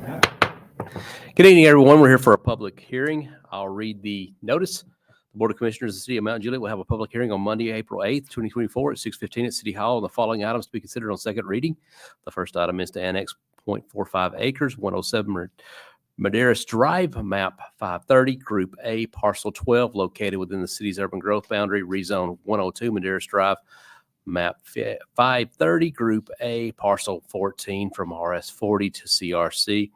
Good evening, everyone. We're here for a public hearing. I'll read the notice. The Board of Commissioners of the City of Mount Juliet will have a public hearing on Monday, April 8th, 2024 at 6:15 at City Hall on the following items to be considered on second reading. The first item is to annex 0.45 acres, 107 Maderas Drive, map 530, Group A, parcel 12, located within the city's urban growth boundary, rezone 102 Maderas Drive, map 530, Group A, parcel 14, from RS 40 to CRC.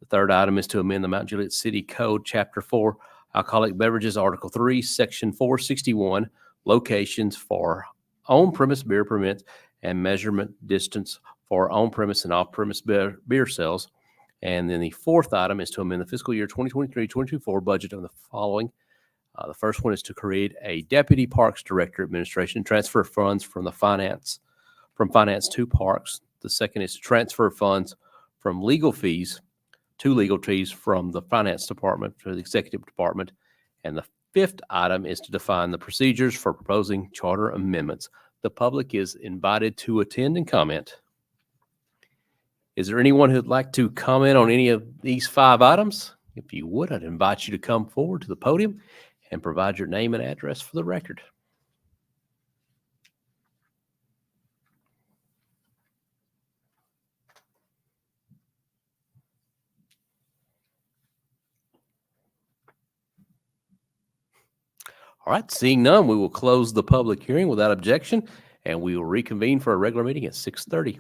The third item is to amend the Mount Juliet City Code, Chapter 4, Alcoholic Beverages, Article 3, Section 461, locations for on-premise beer permits and measurement distance for on-premise and off-premise beer sales. And then the fourth item is to amend the fiscal year 2023-2024 budget of the following. The first one is to create a Deputy Parks Director Administration, transfer funds from finance to parks. The second is to transfer funds from legal fees from the finance department to the executive department. And the fifth item is to define the procedures for proposing charter amendments. The public is invited to attend and comment. Is there anyone who'd like to comment on any of these five items? If you would, I'd invite you to come forward to the podium and provide your name and address for the record. All right, seeing none, we will close the public hearing without objection, and we will reconvene for a regular meeting at 6:30.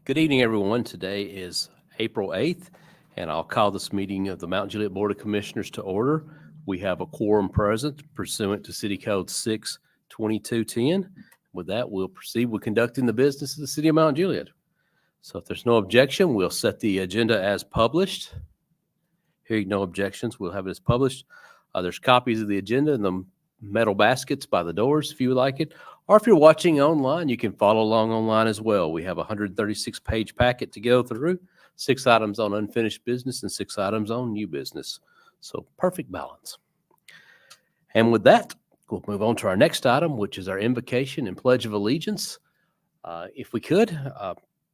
Good evening, everyone. Today is April 8th, and I'll call this meeting of the Mount Juliet Board of Commissioners to order. We have a quorum present pursuant to City Code 62210. With that, we'll proceed with conducting the business of the City of Mount Juliet. So if there's no objection, we'll set the agenda as published. Hearing no objections, we'll have it as published. There's copies of the agenda in the metal baskets by the doors if you would like it. Or if you're watching online, you can follow along online as well. We have a 136-page packet to go through, 6 items on unfinished business and 6 items on new business. So perfect balance. And with that, we'll move on to our next item, which is our invocation and pledge of allegiance. If we could,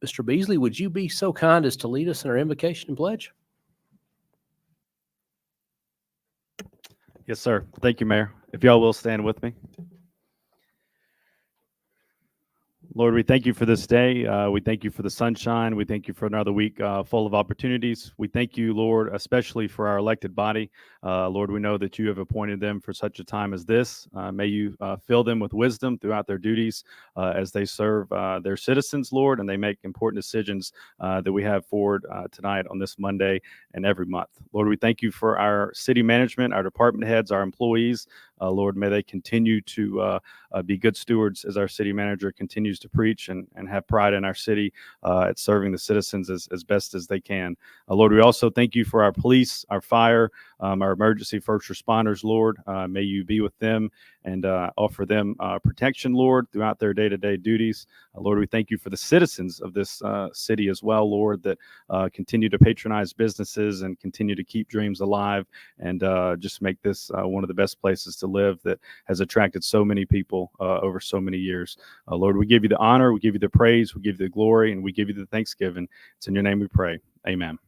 Mr. Beasley, would you be so kind as to lead us in our invocation and pledge? Yes, sir. Thank you, Mayor. If y'all will stand with me. Lord, we thank you for this day. We thank you for the sunshine. We thank you for another week full of opportunities. We thank you, Lord, especially for our elected body. Lord, we know that you have appointed them for such a time as this. May you fill them with wisdom throughout their duties as they serve their citizens, Lord, and they make important decisions that we have forward tonight on this Monday and every month. Lord, we thank you for our city management, our department heads, our employees. Lord, may they continue to be good stewards as our city manager continues to preach and have pride in our city at serving the citizens as best as they can. Lord, we also thank you for our police, our fire, our emergency first responders, Lord. May you be with them and offer them protection, Lord, throughout their day-to-day duties. Lord, we thank you for the citizens of this city as well, Lord, that continue to patronize businesses and continue to keep dreams alive and just make this one of the best places to live that has attracted so many people over so many years. Lord, we give you the honor, we give you the praise, we give you the glory, and we give you the thanksgiving. It's in your name we pray. Amen.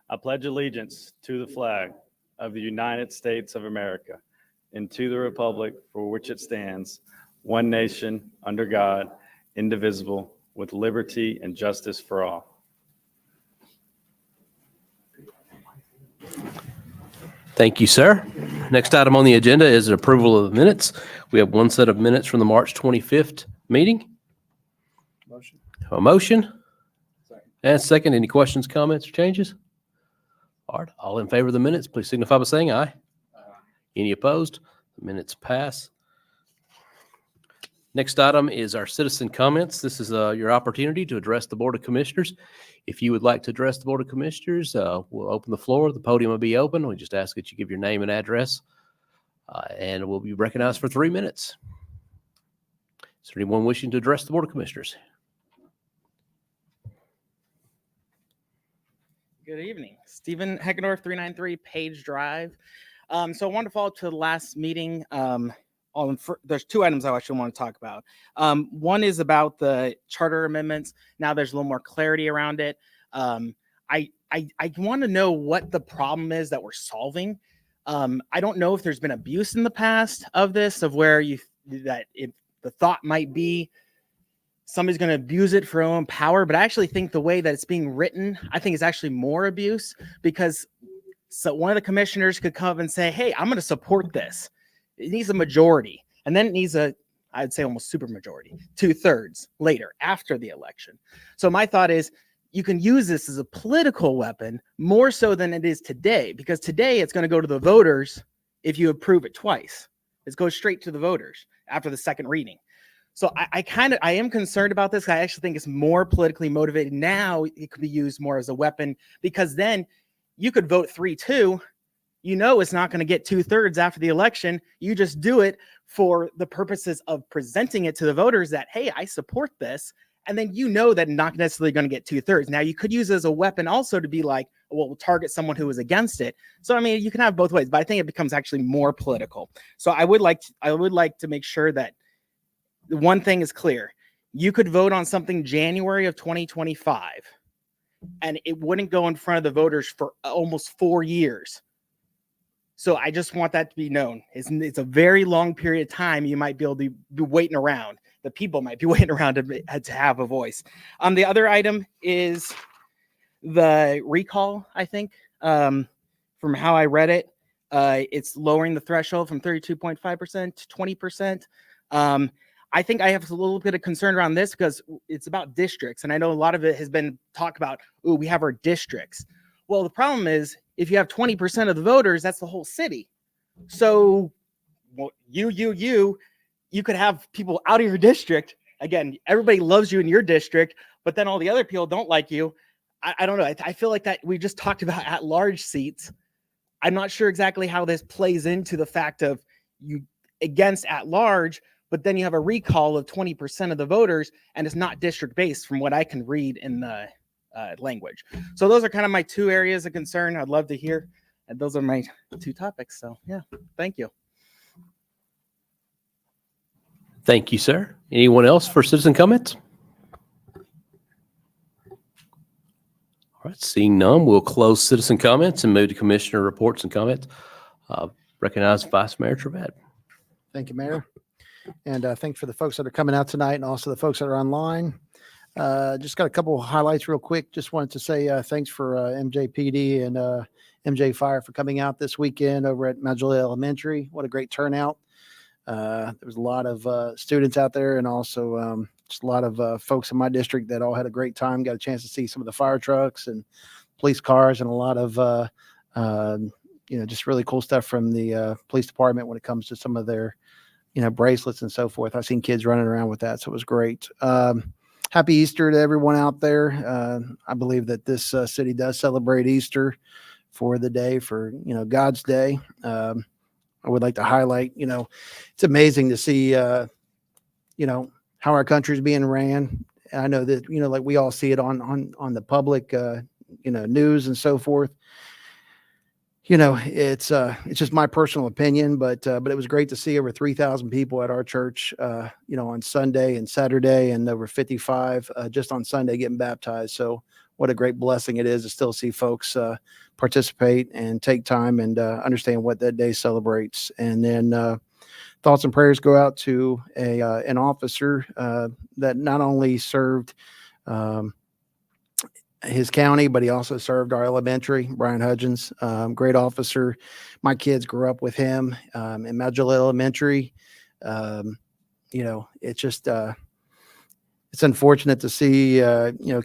I pledge allegiance to the flag of the United States of America and to the republic for which it stands, one nation, under God, indivisible, with liberty and justice for all. Thank you, sir. Next item on the agenda is an approval of the minutes. We have one set of minutes from the March 25th meeting. Motion. A motion? Second. And second, any questions, comments, or changes? All right, all in favor of the minutes, please signify by saying aye. Any opposed? The minutes pass. Next item is our citizen comments. This is your opportunity to address the Board of Commissioners. If you would like to address the Board of Commissioners, we'll open the floor. The podium will be open. We just ask that you give your name and address, and we'll be recognized for 3 minutes. Is there anyone wishing to address the Board of Commissioners? Good evening. Stephen Heckendorf, 393 Page Drive. So I wanted to follow up to the last meeting. There's 2 items I actually want to talk about. One is about the charter amendments. Now there's a little more clarity around it. I want to know what the problem is that we're solving. I don't know if there's been abuse in the past of this, of where the thought might be somebody's going to abuse it for their own power, but I actually think the way that it's being written, I think is actually more abuse, because one of the commissioners could come up and say, hey, I'm going to support this. It needs a majority. And then it needs I'd say almost super majority, 2/3 later after the election. So my thought is you can use this as a political weapon more so than it is today, because today it's going to go to the voters if you approve it twice. It goes straight to the voters after the second reading. So I am concerned about this. I actually think it's more politically motivated. Now it could be used more as a weapon, because then you could vote 3-2. You know it's not going to get 2/3 after the election. You just do it for the purposes of presenting it to the voters that, hey, I support this. And then you know that not necessarily going to get 2/3. Now you could use it as a weapon also to be like, well, we'll target someone who is against it. So I mean, you can have both ways, but I think it becomes actually more political. So I would like to make sure that one thing is clear. You could vote on something January of 2025, and it wouldn't go in front of the voters for almost 4 years. So I just want that to be known. It's a very long period of time. You might be able to be waiting around. The people might be waiting around to have a voice. The other item is the recall, I think, from how I read it. It's lowering the threshold from 32.5% to 20%. I think I have a little bit of concern around this because it's about districts. And I know a lot of it has been talked about, oh, we have our districts. Well, the problem is if you have 20% of the voters, that's the whole city. So well, you could have people out of your district. Again, everybody loves you in your district, but then all the other people don't like you. I don't know. I feel like that we just talked about at-large seats. I'm not sure exactly how this plays into the fact of you against at-large, but then you have a recall of 20% of the voters, and it's not district-based from what I can read in the language. So those are kind of my two areas of concern. I'd love to hear. And those are my two topics. So yeah, thank you. Thank you, sir. Anyone else for citizen comments? All right, seeing none, we'll close citizen comments and move to commissioner reports and comments. Recognize Vice Mayor Trevette. Thank you, Mayor. And thanks for the folks that are coming out tonight and also the folks that are online. Just got a couple of highlights real quick. Just wanted to say thanks for MJPD and MJ Fire for coming out this weekend over at Mount Juliet Elementary. What a great turnout. There was a lot of students out there and also just a lot of folks in my district that all had a great time. Got a chance to see some of the fire trucks and police cars and a lot of, just really cool stuff from the police department when it comes to some of their, bracelets and so forth. I've seen kids running around with that. So it was great. Happy Easter to everyone out there. I believe that this city does celebrate Easter for the day, for, God's day. I would like to highlight, it's amazing to see, how our country is being ran. I know that, like we all see it on the public, news and so forth. It's just my personal opinion, but it was great to see over 3,000 people at our church, on Sunday and Saturday, and over 55 just on Sunday getting baptized. So what a great blessing it is to still see folks participate and take time and understand what that day celebrates. And then thoughts and prayers go out to an officer that not only served his county, but he also served our elementary, Brian Hudgens, great officer. My kids grew up with him in Mount Juliet Elementary. It's just, it's unfortunate to see,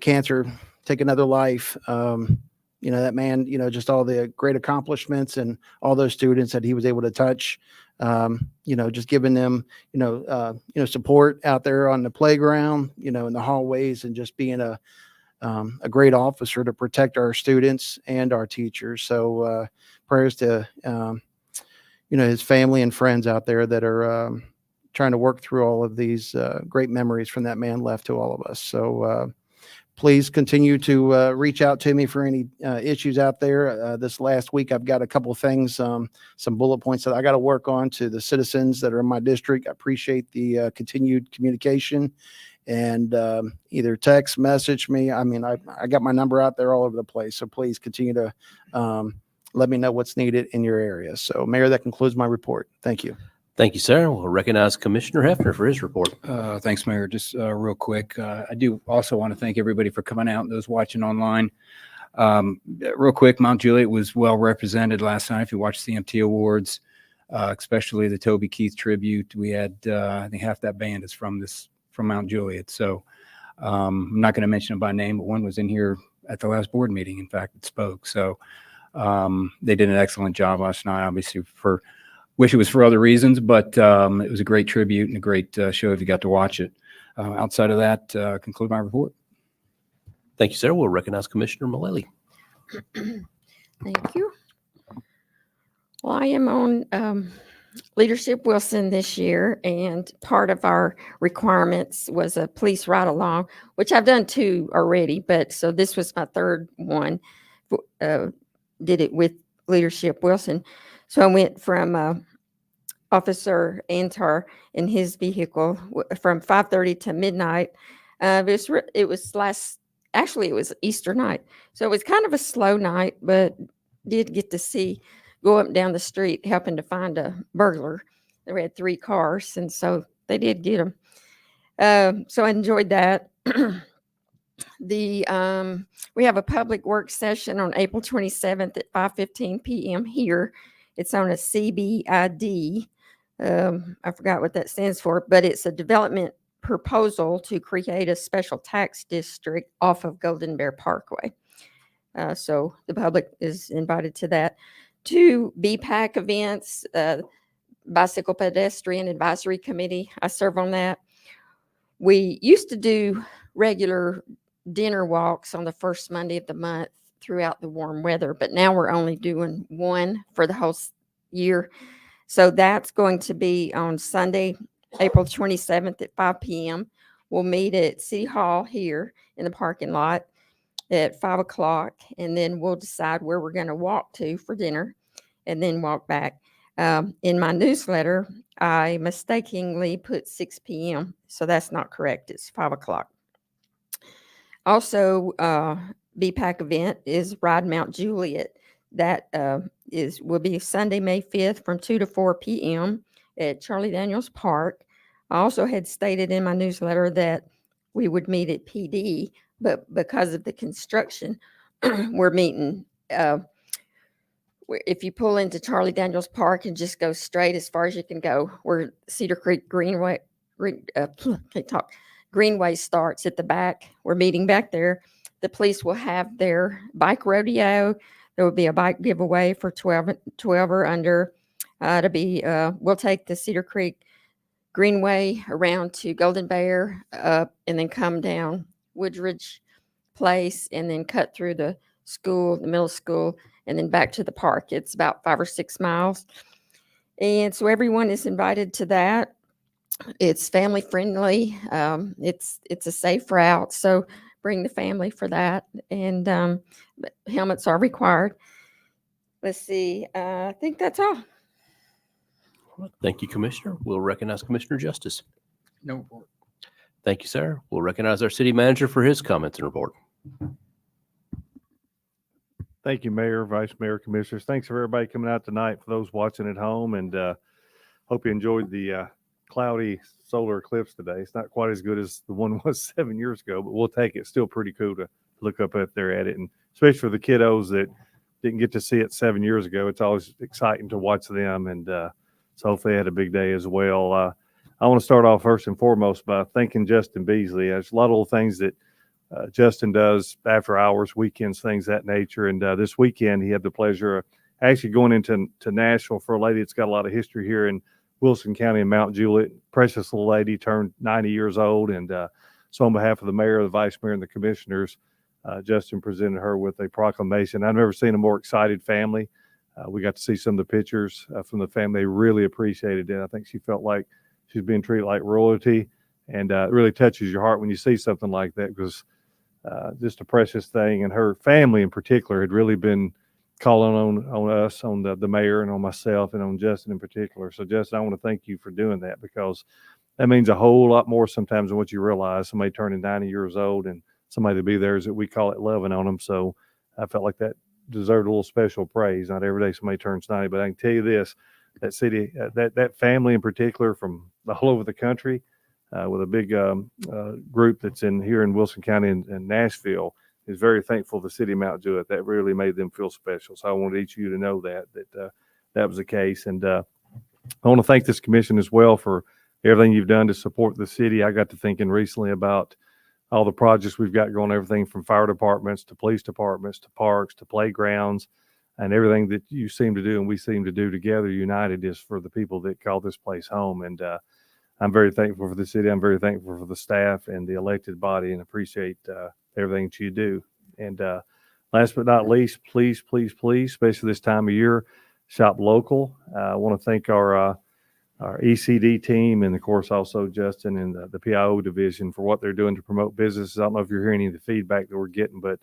cancer take another life. That man, just all the great accomplishments and all those students that he was able to touch, just giving them, support out there on the playground, in the hallways, and just being a great officer to protect our students and our teachers. So prayers to, his family and friends out there that are trying to work through all of these great memories from that man left to all of us. So please continue to reach out to me for any issues out there. This last week, I've got a couple of things, some bullet points that I got to work on to the citizens that are in my district. I appreciate the continued communication. And either text, message me. I mean, I got my number out there all over the place. So please continue to let me know what's needed in your area. So, Mayor, that concludes my report. Thank you. Thank you, sir. We'll recognize Commissioner Hefner for his report. Thanks, Mayor. Just real quick, I do also want to thank everybody for coming out and those watching online. Real quick, Mount Juliet was well represented last night. If you watched the CMT Awards, especially the Toby Keith tribute, we had, I think half that band is from Mount Juliet. So I'm not going to mention them by name, but one was in here at the last board meeting. In fact, it spoke. So they did an excellent job last night. Obviously, wish it was for other reasons, but it was a great tribute and a great show if you got to watch it. Outside of that, conclude my report. Thank you, sir. We'll recognize Commissioner Mullally. Thank you. Well, I am on Leadership Wilson this year, and part of our requirements was a police ride-along, which I've done 2 already, but so this was my 3rd one. Did it with Leadership Wilson. So I went from Officer Antar in his vehicle from 5:30 to midnight. It was Easter night. So it was kind of a slow night, but did get to go up and down the street helping to find a burglar. There had 3 cars, and so they did get them. So I enjoyed that. We have a public work session on April 27th at 5:15 p.m. here. It's on a CBID I forgot what that stands for, but it's a development proposal to create a special tax district off of Golden Bear Parkway. So the public is invited to that. 2 BPAC events, Bicycle Pedestrian Advisory Committee. I serve on that. We used to do regular dinner walks on the first Monday of the month throughout the warm weather, but now we're only doing one for the whole year. So that's going to be on Sunday, April 27th at 5 p.m. We'll meet at City Hall here in the parking lot at 5 o'clock, and then we'll decide where we're going to walk to for dinner and then walk back. In my newsletter, I mistakenly put 6 p.m., so that's not correct. It's 5 o'clock. Also, BPAC event is Ride Mount Juliet. That will be Sunday, May 5th from 2 to 4 p.m. at Charlie Daniels Park. I also had stated in my newsletter that we would meet at PD, but because of the construction, we're meeting. If you pull into Charlie Daniels Park and just go straight as far as you can go, where Cedar Creek Greenway starts at the back, we're meeting back there. The police will have their bike rodeo. There will be a bike giveaway for 12 or under. We'll take the Cedar Creek Greenway around to Golden Bear, and then come down Woodridge Place, and then cut through the school, the middle school, and then back to the park. It's about 5 or 6 miles. And so everyone is invited to that. It's family friendly. It's a safe route. So bring the family for that. And helmets are required. Let's see. I think that's all. Thank you, Commissioner. We'll recognize Commissioner Justice. No report. Thank you, sir. We'll recognize our city manager for his comments and report. Thank you, Mayor, Vice Mayor, Commissioners. Thanks for everybody coming out tonight, for those watching at home, and hope you enjoyed the cloudy solar eclipse today. It's not quite as good as the one was 7 years ago, but we'll take it. It's still pretty cool to look up there at it, and especially for the kiddos that didn't get to see it 7 years ago. It's always exciting to watch them, and so hopefully they had a big day as well. I want to start off first and foremost by thanking Justin Beasley. There's a lot of little things that Justin does after hours, weekends, things of that nature. And this weekend, he had the pleasure of actually going into Nashville for a lady that's got a lot of history here in Wilson County and Mount Juliet. Precious little lady, turned 90 years old. And so on behalf of the mayor, the vice mayor, and the commissioners, Justin presented her with a proclamation. I've never seen a more excited family. We got to see some of the pictures from the family. They really appreciated it. I think she felt like she's being treated like royalty. And it really touches your heart when you see something like that, because just a precious thing. And her family in particular had really been calling on us, on the mayor, and on myself, and on Justin in particular. So Justin, I want to thank you for doing that, because that means a whole lot more sometimes than what you realize. Somebody turning 90 years old and somebody to be there, is that we call it loving on them. So I felt like that deserved a little special praise. Not every day somebody turns 90, but I can tell you this, that city, that family in particular from all over the country, with a big group that's here in Wilson County and Nashville, is very thankful the city of Mount Juliet. That really made them feel special. So I wanted each of you to know that was the case. And I want to thank this commission as well for everything you've done to support the city. I got to thinking recently about all the projects we've got going, everything from fire departments to police departments to parks to playgrounds, and everything that you seem to do and we seem to do together, united, is for the people that call this place home. And I'm very thankful for the city. I'm very thankful for the staff and the elected body, and appreciate everything that you do. And last but not least, please, especially this time of year, shop local. I want to thank our ECD team, and of course also Justin and the PIO division for what they're doing to promote businesses. I don't know if you're hearing any of the feedback that we're getting, but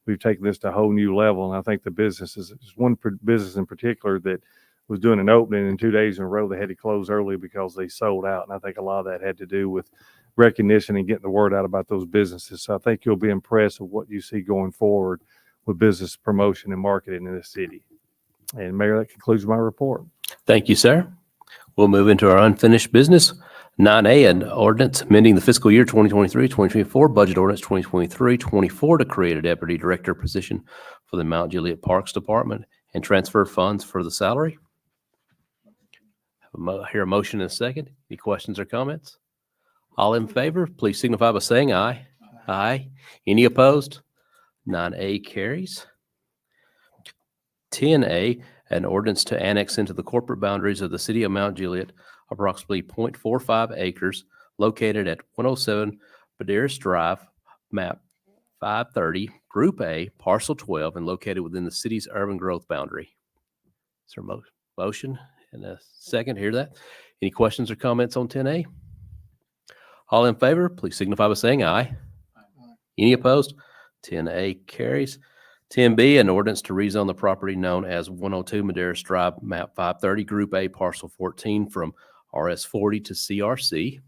we've taken this to a whole new level. And I think the businesses, there's one business in particular that was doing an opening, in 2 days in a row they had to close early because they sold out. And I think a lot of that had to do with recognition and getting the word out about those businesses. So I think you'll be impressed with what you see going forward with business promotion and marketing in this city. And Mayor, that concludes my report. Thank you, sir. We'll move into our unfinished business. 9A, an ordinance amending the fiscal year 2023-2024 budget ordinance 2023-24 to create a deputy director position for the Mount Juliet Parks Department and transfer funds for the salary. Hear a motion and a second. Any questions or comments? All in favor, please signify by saying aye. Aye. Any opposed? 9A carries. 10A, an ordinance to annex into the corporate boundaries of the city of Mount Juliet approximately 0.45 acres located at 107 Baderis Drive, map 530, Group A, Parcel 12, and located within the city's urban growth boundary. Is there a motion and a second? Hear that? Any questions or comments on 10A? All in favor, please signify by saying aye. Any opposed? 10A carries. 10B, an ordinance to rezone the property known as 102 Madeira Drive, map 530, Group A, Parcel 14 from RS40 to CRC.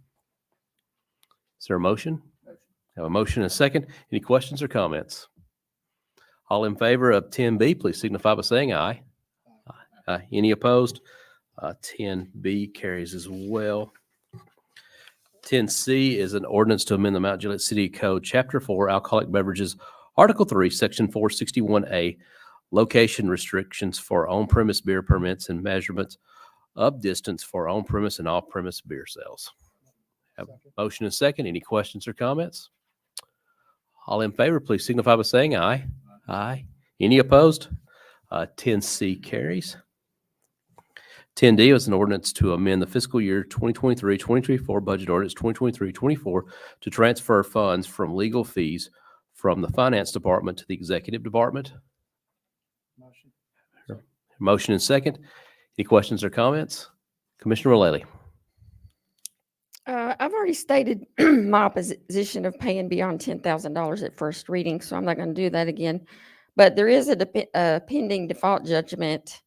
Is there a motion? Have a motion and a second. Any questions or comments? All in favor of 10B, please signify by saying aye. Aye. Any opposed? 10B carries as well. 10C is an ordinance to amend the Mount Juliet City Code, Chapter 4, Alcoholic Beverages, Article 3, Section 461A, location restrictions for on-premise beer permits and measurements of distance for on-premise and off-premise beer sales. Have a motion and second. Any questions or comments? All in favor, please signify by saying aye. Aye. Any opposed? 10C carries. 10D is an ordinance to amend the fiscal year 2023-2024 budget ordinance 2023-24 to transfer funds from legal fees from the finance department to the executive department. Motion and second. Any questions or comments? Commissioner Mullally. I've already stated my opposition of paying beyond $10,000 at first reading, so I'm not going to do that again. But there is a pending default judgment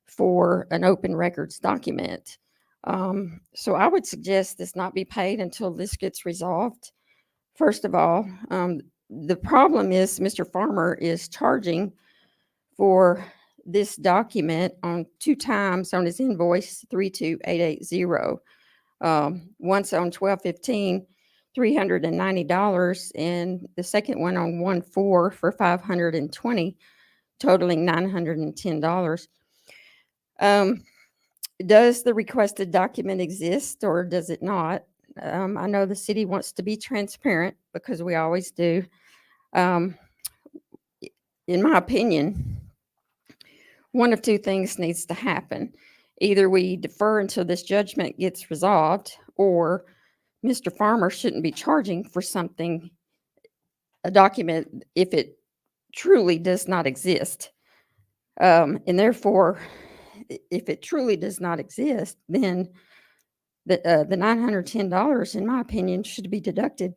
for an open records document. So I would suggest this not be paid until this gets resolved. First of all, the problem is Mr. Farmer is charging for this document on 2 times on his invoice 32880. Once on 12/15, $390, and the second one on 1/4 for $520, totaling $910. Does the requested document exist or does it not? I know the city wants to be transparent because we always do. In my opinion, one of 2 things needs to happen. Either we defer until this judgment gets resolved, or Mr. Farmer shouldn't be charging for something, a document, if it truly does not exist. And therefore, if it truly does not exist, then the $910, in my opinion, should be deducted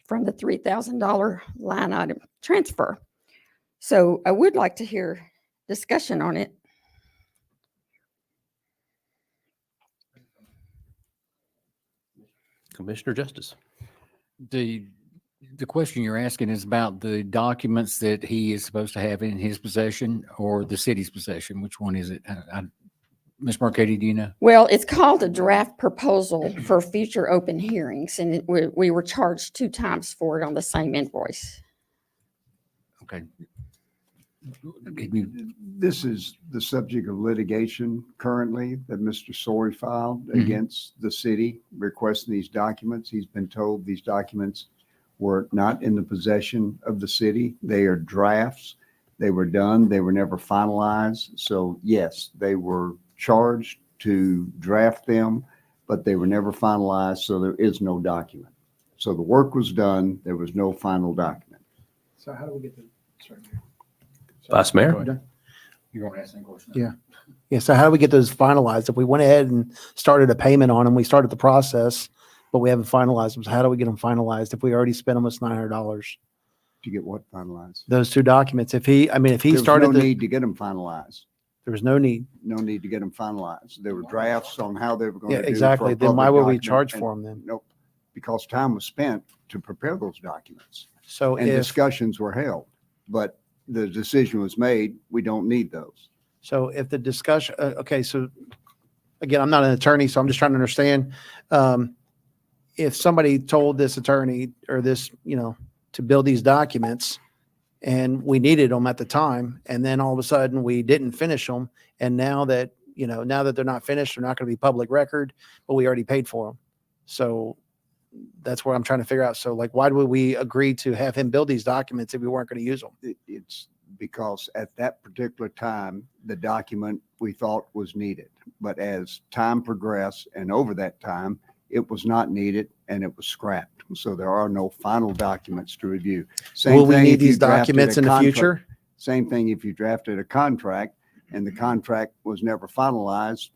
from the $3,000 line item transfer. So I would like to hear discussion on it. Commissioner Justice. The question you're asking is about the documents that he is supposed to have in his possession or the city's possession. Which one is it? Ms. Marchetti, do you know? Well, it's called a draft proposal for future open hearings, and we were charged 2 times for it on the same invoice. Okay. This is the subject of litigation currently that Mr. Sori filed against the city requesting these documents. He's been told these documents were not in the possession of the city. They are drafts. They were done. They were never finalized. So yes, they were charged to draft them, but they were never finalized. So there is no document. So the work was done. There was no final document. So how do we get the? Sorry. Vice Mayor. You're going to ask that question? Yeah. Yeah. So how do we get those finalized? If we went ahead and started a payment on them, we started the process, but we haven't finalized them. So how do we get them finalized if we already spent almost $900? To get what finalized? Those 2 documents. If he There started, was no need to get them finalized. there was no need. No need to get them finalized. There were drafts on how they were going Yeah, to do. exactly. for a Then why public would we document, charge and- for them then? Nope, because time was spent to prepare those documents So and if, discussions were held. But the decision was made, we don't need those. so if the discussion, okay, so again, I'm not an attorney, so I'm just trying to understand. If somebody told this attorney or this, to build these documents and we needed them at the time, and then all of a sudden we didn't finish them, and now that you know, now that they're not finished, they're not going to be public record, but we already paid for them. So that's where I'm trying to figure out. So like, why would we agree to have him build these documents if we weren't going to use them? It's because at that particular time, the document we thought was needed. But as time progressed and over that time, it was not needed and it was scrapped. So there are no final documents to review. Same Will we thing need if you these drafted documents a in the contract- future? Same thing if you drafted a contract and the contract was never finalized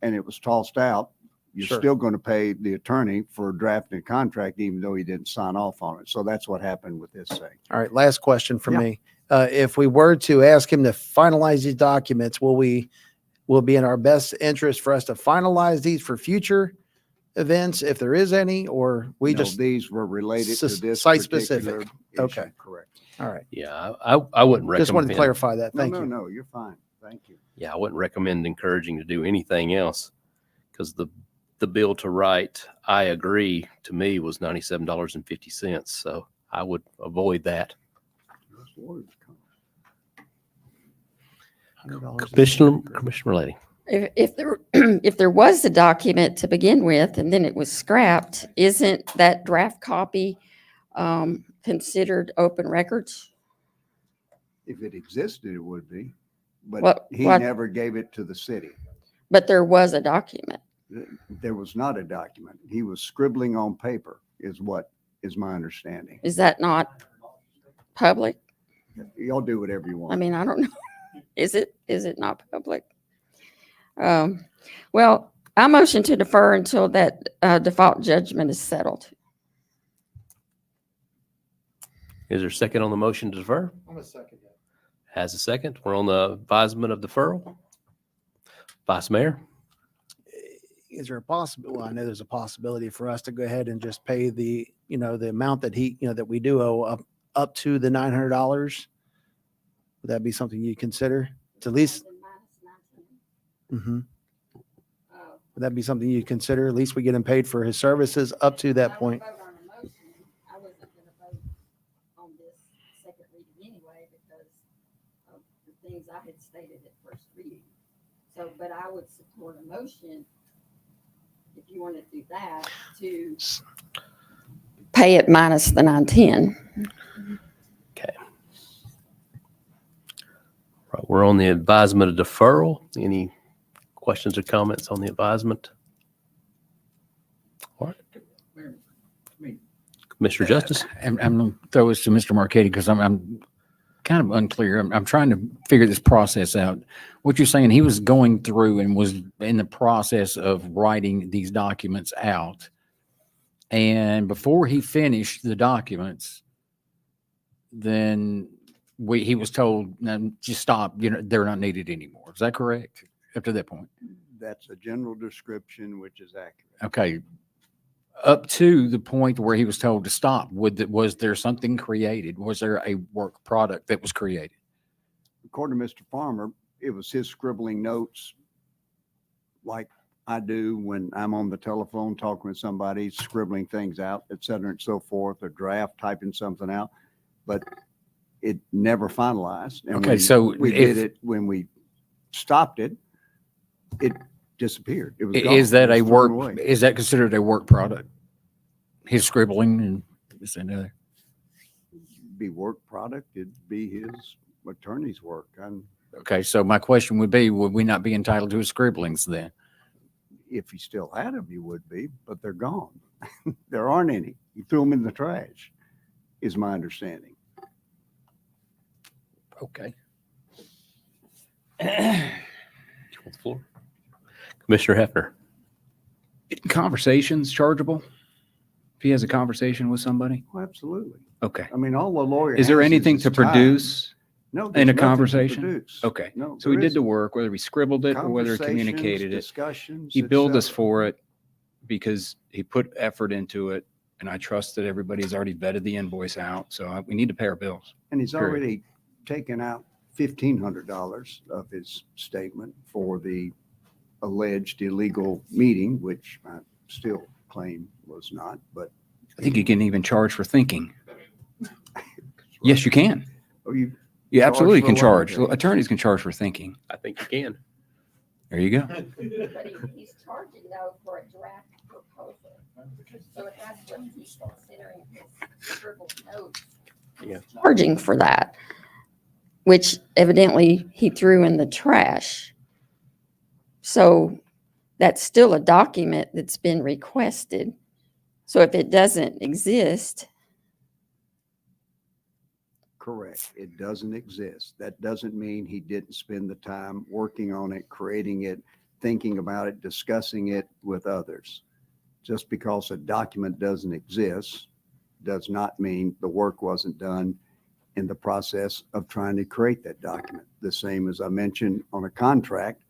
and it was tossed out, you're Sure. still going to pay the attorney for drafting a contract, even though he didn't sign off on it. So that's what happened with this thing. All right, last question for Yeah. me. If we were to ask him to finalize these documents, will it be in our best interest for us to finalize these for future events, if there is any, or we No, just, these were related to this site particular specific. issue. Okay. Correct. all right. Yeah, I wouldn't recommend. Just wanted to clarify that. No, Thank no, you. no, you're fine. Thank you. Yeah, I wouldn't recommend encouraging to do anything else because the bill to write, I agree, to me was $97.50. So I would avoid that. Commissioner Lady. If there, if there was a document to begin with and then it was scrapped, isn't that draft copy considered open records? If it existed, it would be, but What- he what- never gave it to the city. But there was a document. There was not a document. He was scribbling on paper is what is my understanding. Is that not public? Y'all do whatever you want. I mean, I don't know. Is it not public? Well, I motion to defer until that default judgment is settled. Is there a second on the motion to defer? I'm a second. Has a second. We're on the advisement of deferral. Vice Mayor. Is there a possibility? Well, I know there's a possibility for us to go ahead and just pay the, you know, the amount that that we do owe up to the $900. Would that be something you consider? To at least, would that be something you consider? At least we get him paid for his services up to that point. I wasn't going to vote on this second reading anyway because of the things I had stated at first reading. So, but I would support a motion if you want to do that to pay it minus the 910. Okay. Right, we're on the advisement of deferral. Any questions or comments on the advisement? All right. Commissioner Justice. I'm going to throw this to Mr. Marchetti because I'm kind of unclear. I'm trying to figure this process out. What you're saying, he was going through and was in the process of writing these documents out. And before he finished the documents, then he was told, no, just stop, they're not needed anymore. Is that correct? Up to that point? That's a general description, which is accurate. Okay. Up to the point where he was told to stop, was there something created? Was there a work product that was created? According to Mr. Farmer, it was his scribbling notes like I do when I'm on the telephone talking with somebody, scribbling things out, et cetera, and so forth, a draft, typing something out, but it never finalized. And Okay, when so we if- did it, when we stopped it, it disappeared. It was gone. Is that It a was work, thrown away. is that considered a work product? His scribbling and this and that? Be work product, it'd be his attorney's work. Okay, so my question would be, would we not be entitled to his scribblings then? If he still had them, you would be, but they're gone. There aren't any. He threw them in the trash, is my understanding. Okay. On the floor. Commissioner Hefner. Conversations chargeable? If he has a conversation with somebody? Oh, absolutely. Okay. I mean, all the lawyer. Is there has anything his to time. produce? No, in there's a nothing to conversation? produce. Okay. No. So he there did the isn't. work, whether he scribbled it or whether he Conversations, communicated it. Discussions. He et billed us cetera. for it because he put effort into it. And I trust that everybody's already vetted the invoice out. So we need to pay our bills. And he's period. already taken out $1,500 of his statement for the alleged illegal meeting, which I still claim was not, but. I think you can even charge for thinking. Yes, you can. Oh, you, You Charge absolutely for can what? charge. Attorneys can charge for thinking. I think you can. There you go. But he's charging though for a draft proposal. So if that's what he's considering his scribbled notes, Yeah. he's charging for that, which evidently he threw in the trash. So that's still a document that's been requested. So if it doesn't exist, Correct. It doesn't exist. That doesn't mean he didn't spend the time working on it, creating it, thinking about it, discussing it with others. Just because a document doesn't exist does not mean the work wasn't done in the process of trying to create that document. The same as I mentioned on a contract.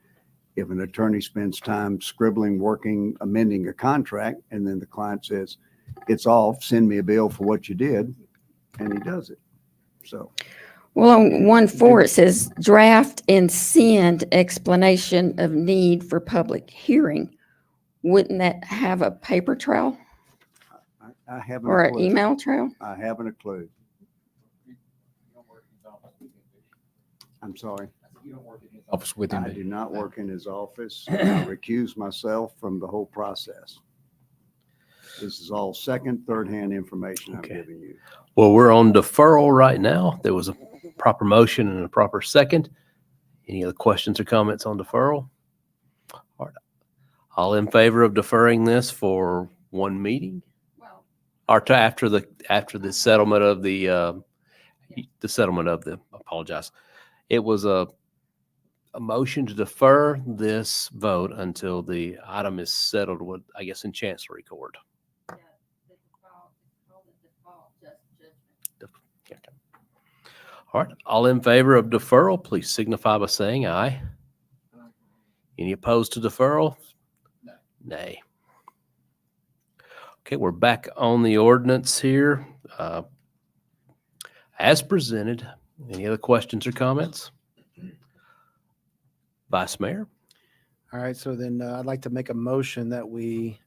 If an attorney spends time scribbling, working, amending a contract, and then the client says, it's off, send me a bill for what you did, and he does it. So, well, on 1.4, it says draft and send explanation of need for public hearing. Wouldn't that have a paper trail I haven't or a an clue. email trail? I haven't a clue. I'm sorry. Office with him. I do not work in his office. I recuse myself from the whole process. This is all second, third-hand information I'm Okay. giving you. Well, we're on deferral right now. There was a proper motion and a proper second. Any other questions or comments on deferral? All right. All in favor of deferring this for one meeting? Or to after the settlement of the settlement of the, apologize. It was a motion to defer this vote until the item is settled with, I guess, in Chancery Court. Okay. All right, all in favor of deferral, please signify by saying aye. Any opposed to deferral? Nay. Okay, we're back on the ordinance here. As presented, any other questions or comments? Vice Mayor? All right, so then I'd like to make a motion that we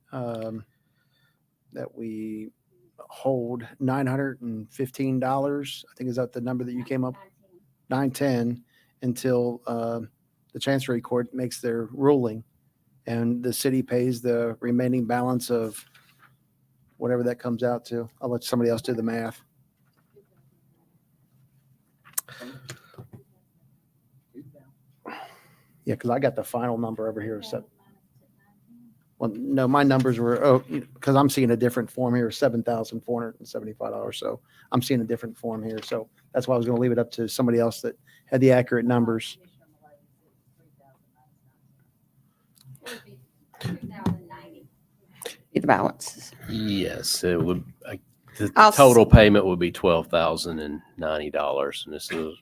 hold $915. I think is that the number that you came up? 910 until the Chancery Court makes their ruling, and the city pays the remaining balance of whatever that comes out to. I'll let somebody else do the math. Yeah, because I got the final number over here. So, well, no, my numbers were, because I'm seeing a different form here, $7,475. So I'm seeing a different form here. So that's why I was going to leave it up to somebody else that had the accurate numbers. The balances. Yes, it would. The I'll total payment would be $12,090, and this is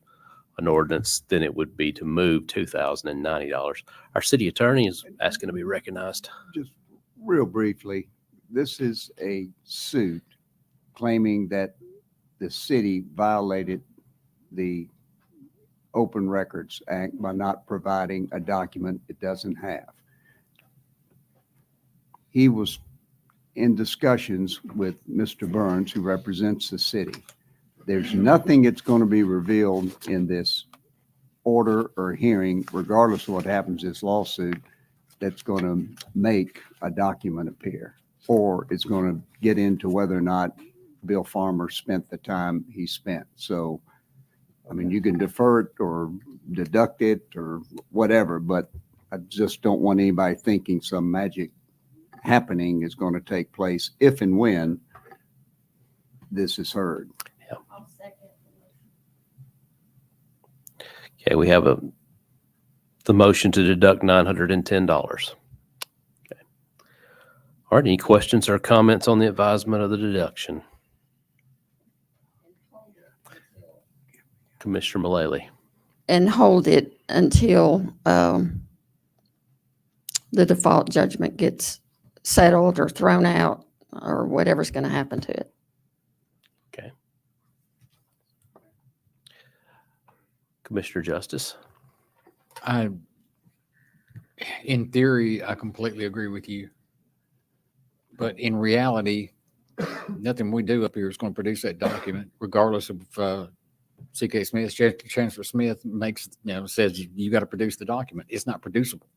an ordinance. Then it would be to move $2,090. Our city attorney is asking to be recognized. Just real briefly, this is a suit claiming that the city violated the Open Records Act by not providing a document it doesn't have. He was in discussions with Mr. Burns, who represents the city. There's nothing that's going to be revealed in this order or hearing, regardless of what happens in this lawsuit, that's going to make a document appear, or it's going to get into whether or not Bill Farmer spent the time he spent. So, I mean, you can defer it or deduct it or whatever, but I just don't want anybody thinking some magic happening is going to take place if and when this is heard. Okay, we have the motion to deduct $910. Okay. All right, any questions or comments on the advisement of the deduction? Commissioner Mullally. And hold it until the default judgment gets settled or thrown out or whatever's going to happen to it. Okay. Commissioner Justice. In theory, I completely agree with you. But in reality, nothing we do up here is going to produce that document, regardless of C.K. Smith. Chancellor Smith says you got to produce the document. It's not producible.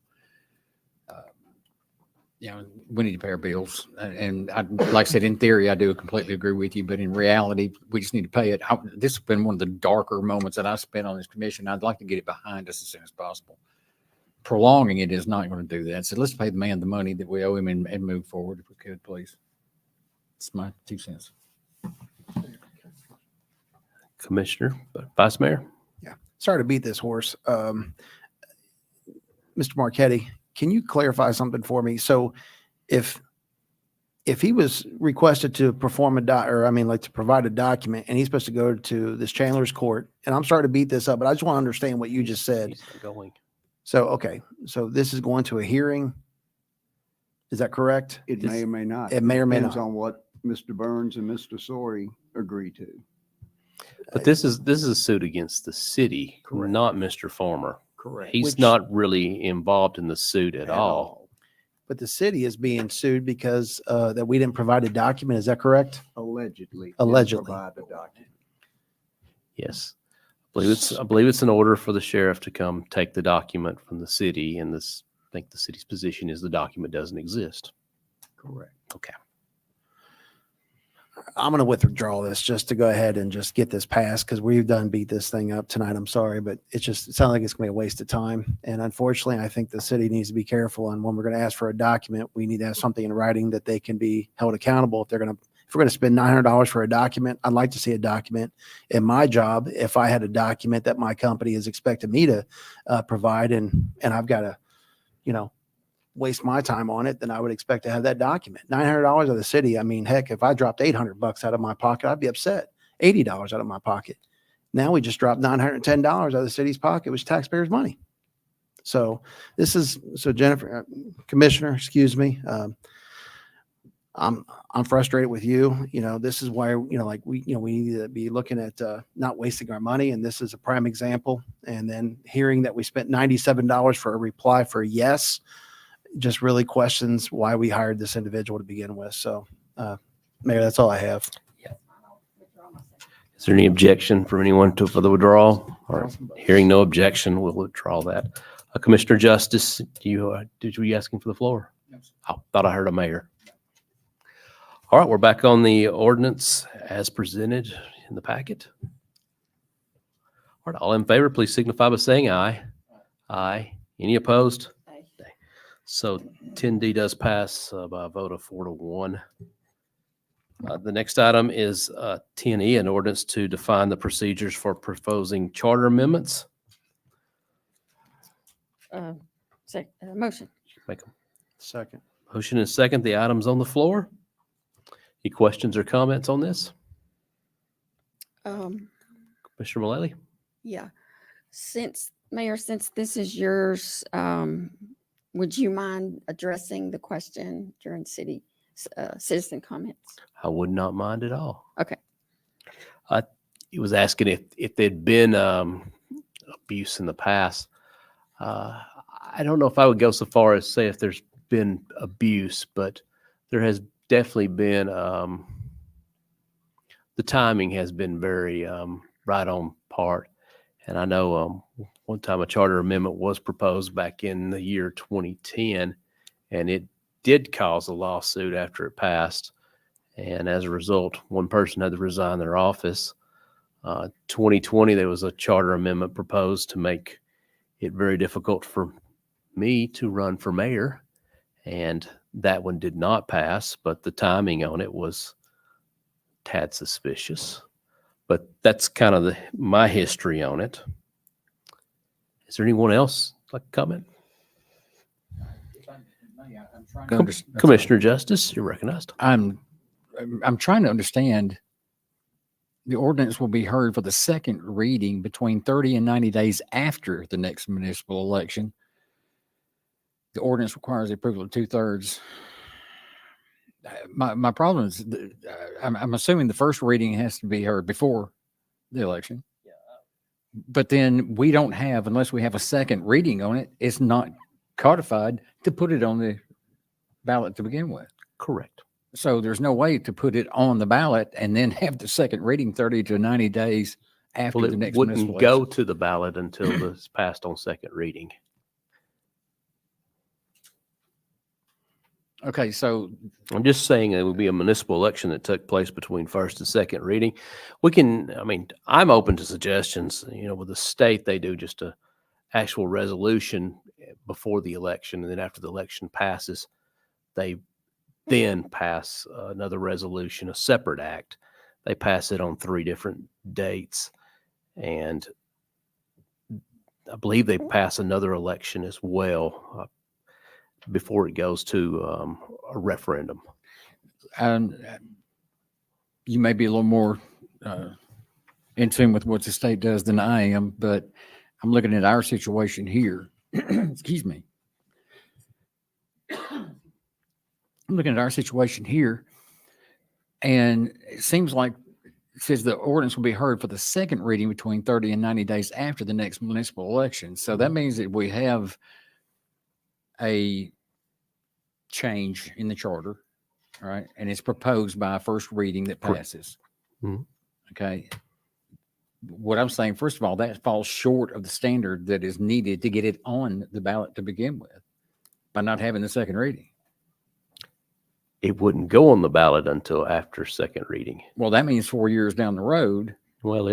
Yeah, we need to pay our bills. And like I said, in theory, I do completely agree with you, but in reality, we just need to pay it. This has been one of the darker moments that I spent on this commission. I'd like to get it behind us as soon as possible. Prolonging it is not going to do that. So let's pay the man the money that we owe him and move forward if we could, please. It's my 2 cents. Commissioner, Vice Mayor. Sorry to beat this horse. Mr. Marquetti, can you clarify something for me? So if he was requested to perform to provide a document, and he's supposed to go to this Chandler's court, and I'm sorry to beat this up, but I just want to understand what you just said. He's not going. So, okay, so this is going to a hearing. Is that correct? It may or may not. It may or may Depends not. on what Mr. Burns and Mr. Sori agree to. But this is a suit against the city, Correct. not Mr. Farmer. Correct. He's Which- not really involved in the suit at all. But the city is being sued because that we didn't provide a document. Is that correct? Allegedly. didn't Allegedly. Provide the document. Yes. I believe it's an order for the sheriff to come take the document from the city, and I think the city's position is the document doesn't exist. Correct. Okay. I'm going to withdraw this just to go ahead and just get this passed because we've done beat this thing up tonight. I'm sorry, but it sounds like it's going to be a waste of time. And unfortunately, I think the city needs to be careful. And when we're going to ask for a document, we need to have something in writing that they can be held accountable. If we're going to spend $900 for a document, I'd like to see a document. In my job, if I had a document that my company is expecting me to provide, and I've got to, waste my time on it, then I would expect to have that document. $900 of the city. I mean, heck, if I dropped $800 out of my pocket, I'd be upset. $80 out of my pocket. Now we just dropped $910 out of the city's pocket, which is taxpayers' money. So Jennifer, Commissioner, excuse me. I'm frustrated with you. This is why, we need to be looking at not wasting our money. And this is a prime example. And then hearing that we spent $97 for a reply for a yes, just really questions why we hired this individual to begin with. So, Mayor, that's all I have. Is there any objection from anyone for the withdrawal? Or hearing no objection, we'll withdraw that. Commissioner Justice, did you asking for the floor? Yes. I thought I heard a mayor. All right, we're back on the ordinance as presented in the packet. All right, all in favor, please signify by saying aye. Aye. Any opposed? Aye. So 10D does pass by a vote of 4-1. The next item is 10E, an ordinance to define the procedures for proposing charter amendments. Motion. Make a Second. motion and second. The item's on the floor. Any questions or comments on this? Commissioner Mullally? Yeah. Mayor, since this is yours, would you mind addressing the question during citizen comments? I would not mind at all. Okay. He was asking if there'd been abuse in the past. I don't know if I would go so far as say if there's been abuse, but there has definitely been, the timing has been very right on part. And I know one time a charter amendment was proposed back in the year 2010, and it did cause a lawsuit after it passed. And as a result, one person had to resign their office. 2020, there was a charter amendment proposed to make it very difficult for me to run for mayor. And that one did not pass, but the timing on it was a tad suspicious. But that's kind of my history on it. Is there anyone else like to comment? Commissioner Justice, you're recognized. I'm trying to understand. The ordinance will be heard for the second reading between 30 and 90 days after the next municipal election. The ordinance requires the approval of 2/3. My problem is I'm assuming the first reading has to be heard before the election. Yeah. But then we don't have, unless we have a second reading on it, it's not codified to put it on the ballot to begin with. Correct. So there's no way to put it on the ballot and then have the second reading 30 to 90 days after Well, the it next wouldn't municipal go election. to the ballot until it's passed on second reading. Okay, so I'm just saying it would be a municipal election that took place between first and second reading. We can, I mean, I'm open to suggestions. With the state, they do just a actual resolution before the election, and then after the election passes, they then pass another resolution, a separate act. They pass it on 3 different dates, and I believe they pass another election as well before it goes to a referendum. You may be a little more in tune with what the state does than I am, but I'm looking at our situation here. Excuse me. I'm looking at our situation here, and it seems like it says the ordinance will be heard for the second reading between 30 and 90 days after the next municipal election. So that means that we have a change in the charter, all right? And it's proposed by a first reading that passes. Mhm. Okay. What I'm saying, first of all, that falls short of the standard that is needed to get it on the ballot to begin with by not having the second reading. It wouldn't go on the ballot until after second reading. Well, that means 4 years down the road. Well,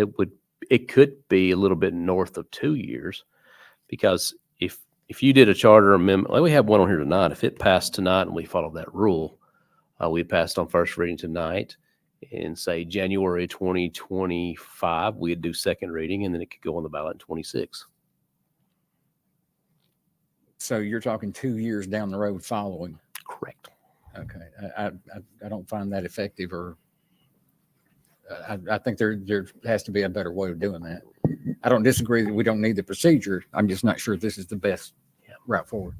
it could be a little bit north of 2 years, because if you did a charter amendment, like we have one on here tonight, if it passed tonight and we followed that rule, we passed on first reading tonight, in say January 2025, we'd do second reading, and then it could go on the ballot in 26. So you're talking 2 years down the road following. Correct. Okay. I don't find that effective, or I think there has to be a better way of doing that. I don't disagree that we don't need the procedure. I'm just not sure this is the best route forward.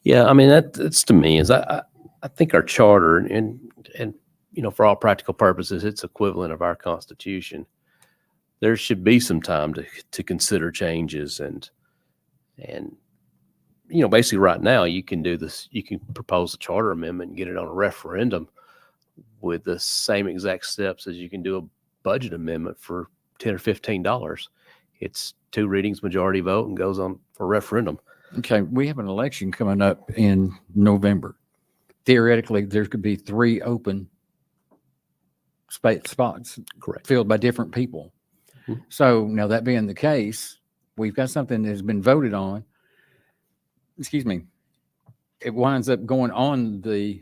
Yeah, I mean, that's to me is I think our charter and for all practical purposes, it's equivalent of our Constitution. There should be some time to consider changes and basically right now you can do this. You can propose a charter amendment and get it on a referendum with the same exact steps as you can do a budget amendment for $10 or $15. It's 2 readings, majority vote, and goes on for referendum. Okay. We have an election coming up in November. Theoretically, there could be 3 open spots Correct. filled by different people. Mhm. So now that being the case, we've got something that has been voted on. Excuse me. It winds up going on the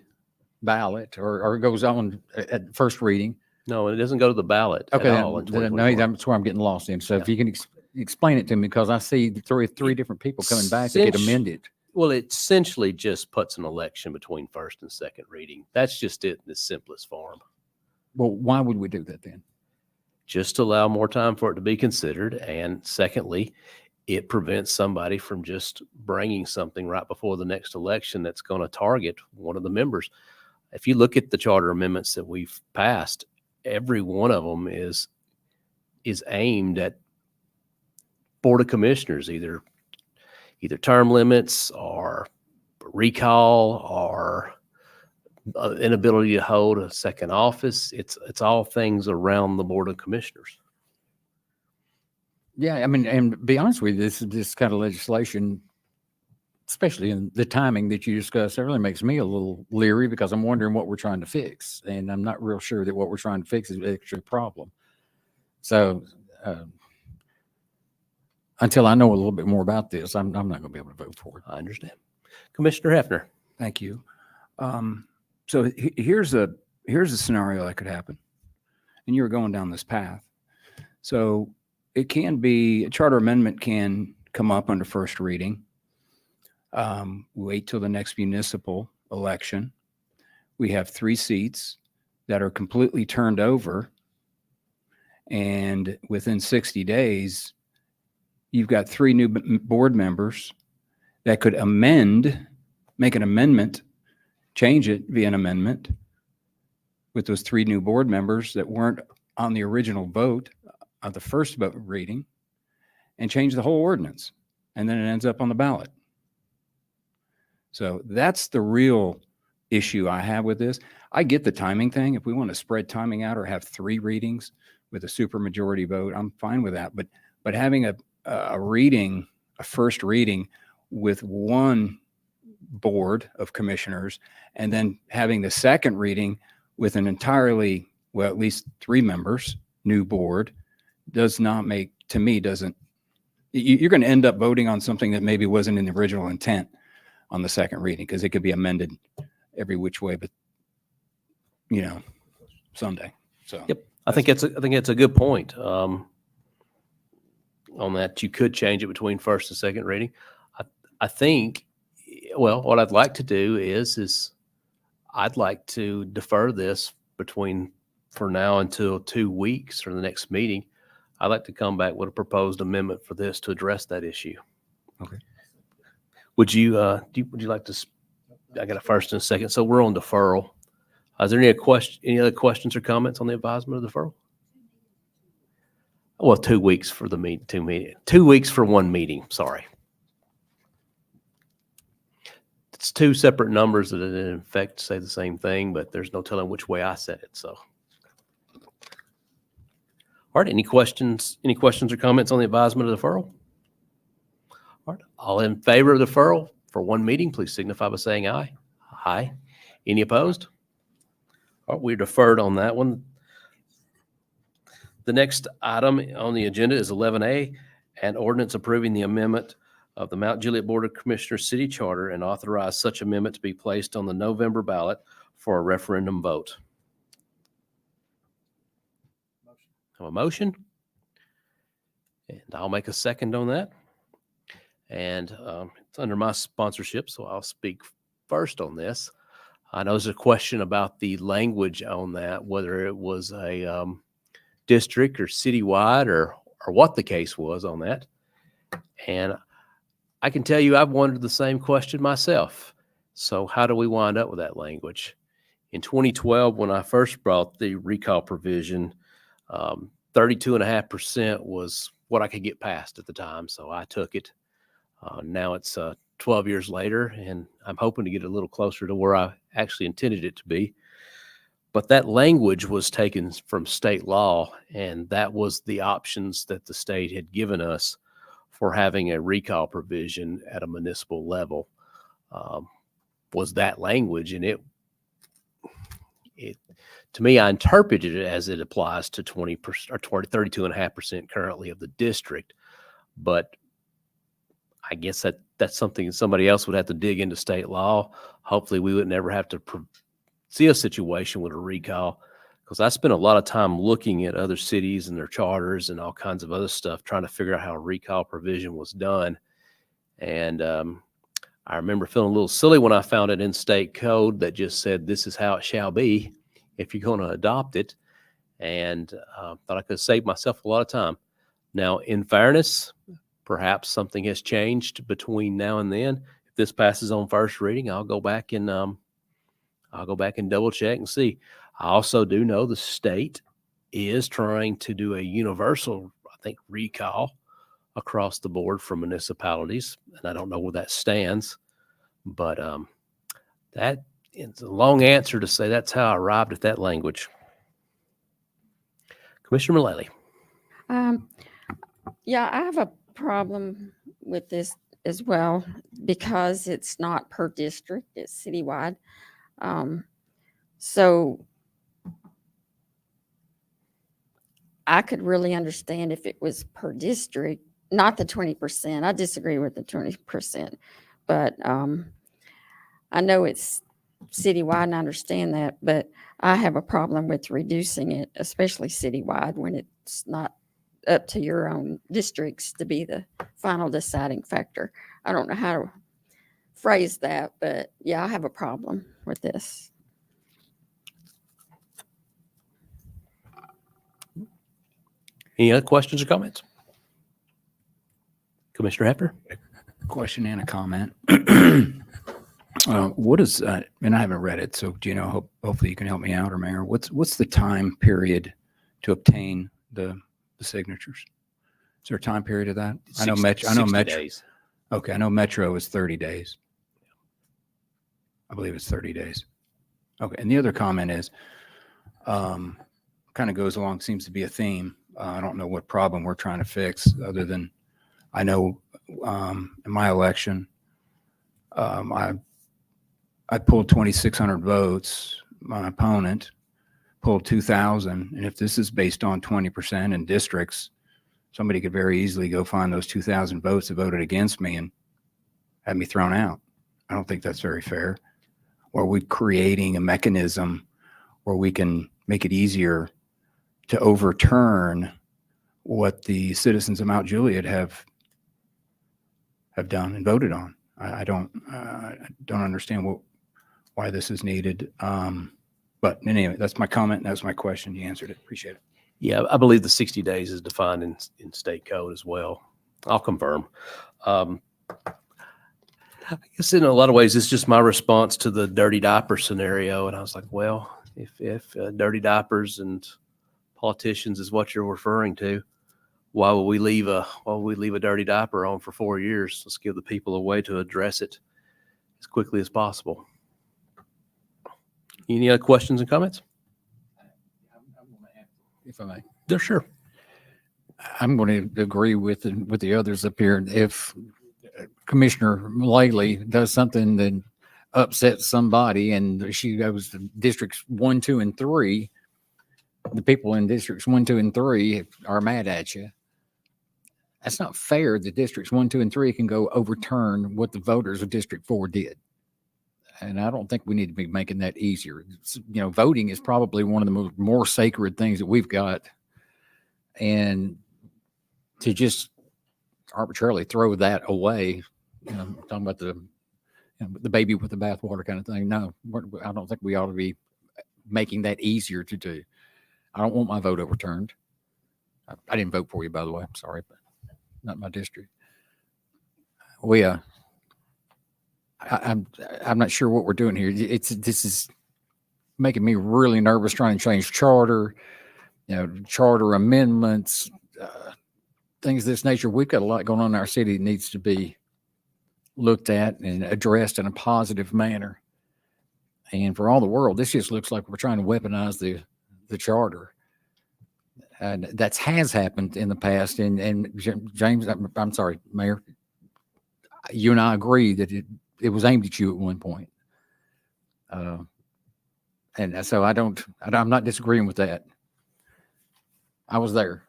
ballot or it goes on at first reading. No, it doesn't go to the ballot Okay. at all in No, 2024. that's where I'm getting lost in. So if you can explain it to me, because I see three different people coming back to get amended. Well, it essentially just puts an election between first and second reading. That's just it in the simplest form. Well, why would we do that then? Just to allow more time for it to be considered. And secondly, it prevents somebody from just bringing something right before the next election that's going to target one of the members. If you look at the charter amendments that we've passed, every one of them is aimed at Board of Commissioners, either term limits or recall or inability to hold a second office. It's all things around the Board of Commissioners. Yeah, I mean, and to be honest with you, this kind of legislation, especially in the timing that you discussed, it really makes me a little leery because I'm wondering what we're trying to fix, and I'm not real sure that what we're trying to fix is actually a problem. So until I know a little bit more about this, I'm not going to be able to vote for it. I understand. Commissioner Hefner. Thank you. So here's a scenario that could happen, and you're going down this path. So it can be a charter amendment can come up under first reading. Wait till the next municipal election. We have 3 seats that are completely turned over, and within 60 days, you've got 3 new board members that could make an amendment, change it via an amendment with those 3 new board members that weren't on the original vote of the first vote reading, and change the whole ordinance. And then it ends up on the ballot. So that's the real issue I have with this. I get the timing thing. If we want to spread timing out or have 3 readings with a supermajority vote, I'm fine with that. But having a first reading with one board of commissioners, and then having the second reading with an entirely, well, at least 3 members, new board, does not make, to me, doesn't, you're going to end up voting on something that maybe wasn't in the original intent on the second reading, because it could be amended every which way, but someday. So Yep. I think it's a good point. On that, you could change it between first and second reading. I think, well, what I'd like to do is I'd like to defer this for now until 2 weeks or the next meeting. I'd like to come back with a proposed amendment for this to address that issue. Okay. Would you like to? I got a first and a second, so we're on deferral. Is there any other questions or comments on the advisement of deferral? Well, 2 weeks for the 2 weeks for one meeting. Sorry. It's 2 separate numbers that in effect say the same thing, but there's no telling which way I said it. So, all right. Any questions or comments on the advisement of deferral? All right. All in favor of deferral for one meeting, please signify by saying aye. Aye. Any opposed? All right, we're deferred on that one. The next item on the agenda is 11A, an ordinance approving the amendment of the Mount Juliet Board of Commissioners City Charter and authorize such amendment to be placed on the November ballot for a referendum vote. Have a motion? And I'll make a second on that. And it's under my sponsorship, so I'll speak first on this. I know there's a question about the language on that, whether it was a district or citywide or what the case was on that. And I can tell you I've wondered the same question myself. So how do we wind up with that language? In 2012, when I first brought the recall provision, 32.5% was what I could get past at the time. So I took it. Now it's 12 years later, and I'm hoping to get a little closer to where I actually intended it to be. But that language was taken from state law, and that was the options that the state had given us for having a recall provision at a municipal level, was that language. And it to me, I interpreted it as it applies to 20% or 32.5% currently of the district. But I guess that's something somebody else would have to dig into state law. Hopefully we would never have to see a situation with a recall, because I spent a lot of time looking at other cities and their charters and all kinds of other stuff, trying to figure out how a recall provision was done. And I remember feeling a little silly when I found it in state code that just said, this is how it shall be if you're going to adopt it. And thought I could save myself a lot of time. Now, in fairness, perhaps something has changed between now and then. If this passes on first reading, I'll go back and double check and see. I also do know the state is trying to do a universal, I think, recall across the board for municipalities, and I don't know where that stands. But that it's a long answer to say that's how I arrived at that language. Commissioner Mullally. Yeah, I have a problem with this as well, because it's not per district, it's citywide. So I could really understand if it was per district, not the 20%. I disagree with the 20%, but I know it's citywide and I understand that, but I have a problem with reducing it, especially citywide, when it's not up to your own districts to be the final deciding factor. I don't know how to phrase that, but yeah, I have a problem with this. Any other questions or comments? Commissioner Hefner? Question and a comment. What is, and I haven't read it, so do you know, hopefully you can help me out, or Mayor, what's the time period to obtain the signatures? Is there a time period of that? I know Metro. Days. Okay, I know Metro is 30 days. I believe it's 30 days. Okay, and the other comment is, kind of goes along, seems to be a theme. I don't know what problem we're trying to fix, other than I know in my election, I I pulled 2,600 votes. My opponent pulled 2,000. And if this is based on 20% in districts, somebody could very easily go find those 2,000 votes that voted against me and have me thrown out. I don't think that's very fair. Or are we creating a mechanism where we can make it easier to overturn what the citizens of Mount Juliet have done and voted on? I don't understand why this is needed. But anyway, that's my comment. That's my question. You answered it. Appreciate it. Yeah, I believe the 60 days is defined in state code as well. I'll confirm. I guess in a lot of ways, it's just my response to the dirty diaper scenario. And I was like, well, if dirty diapers and politicians is what you're referring to, why would we leave a dirty diaper on for 4 years? Let's give the people a way to address it as quickly as possible. Any other questions and comments? If I may. Yeah, sure. I'm going to agree with the others up here. If Commissioner Laley does something that upsets somebody and she goes to districts 1, 2, and 3, the people in districts 1, 2, and 3 are mad at you. That's not fair. The districts 1, 2, and 3 can go overturn what the voters of District 4 did. And I don't think we need to be making that easier. Voting is probably one of the more sacred things that we've got. And to just arbitrarily throw that away, talking about the baby with the bathwater kind of thing. No, I don't think we ought to be making that easier to do. I don't want my vote overturned. I didn't vote for you, by the way. I'm sorry, but not my district. I'm not sure what we're doing here. This is making me really nervous trying to change charter, charter amendments, things of this nature. We've got a lot going on in our city that needs to be looked at and addressed in a positive manner. And for all the world, this just looks like we're trying to weaponize the charter. And that has happened in the past. And James, I'm sorry, Mayor, you and I agree that it was aimed at you at one point. And so I'm not disagreeing with that. I was there.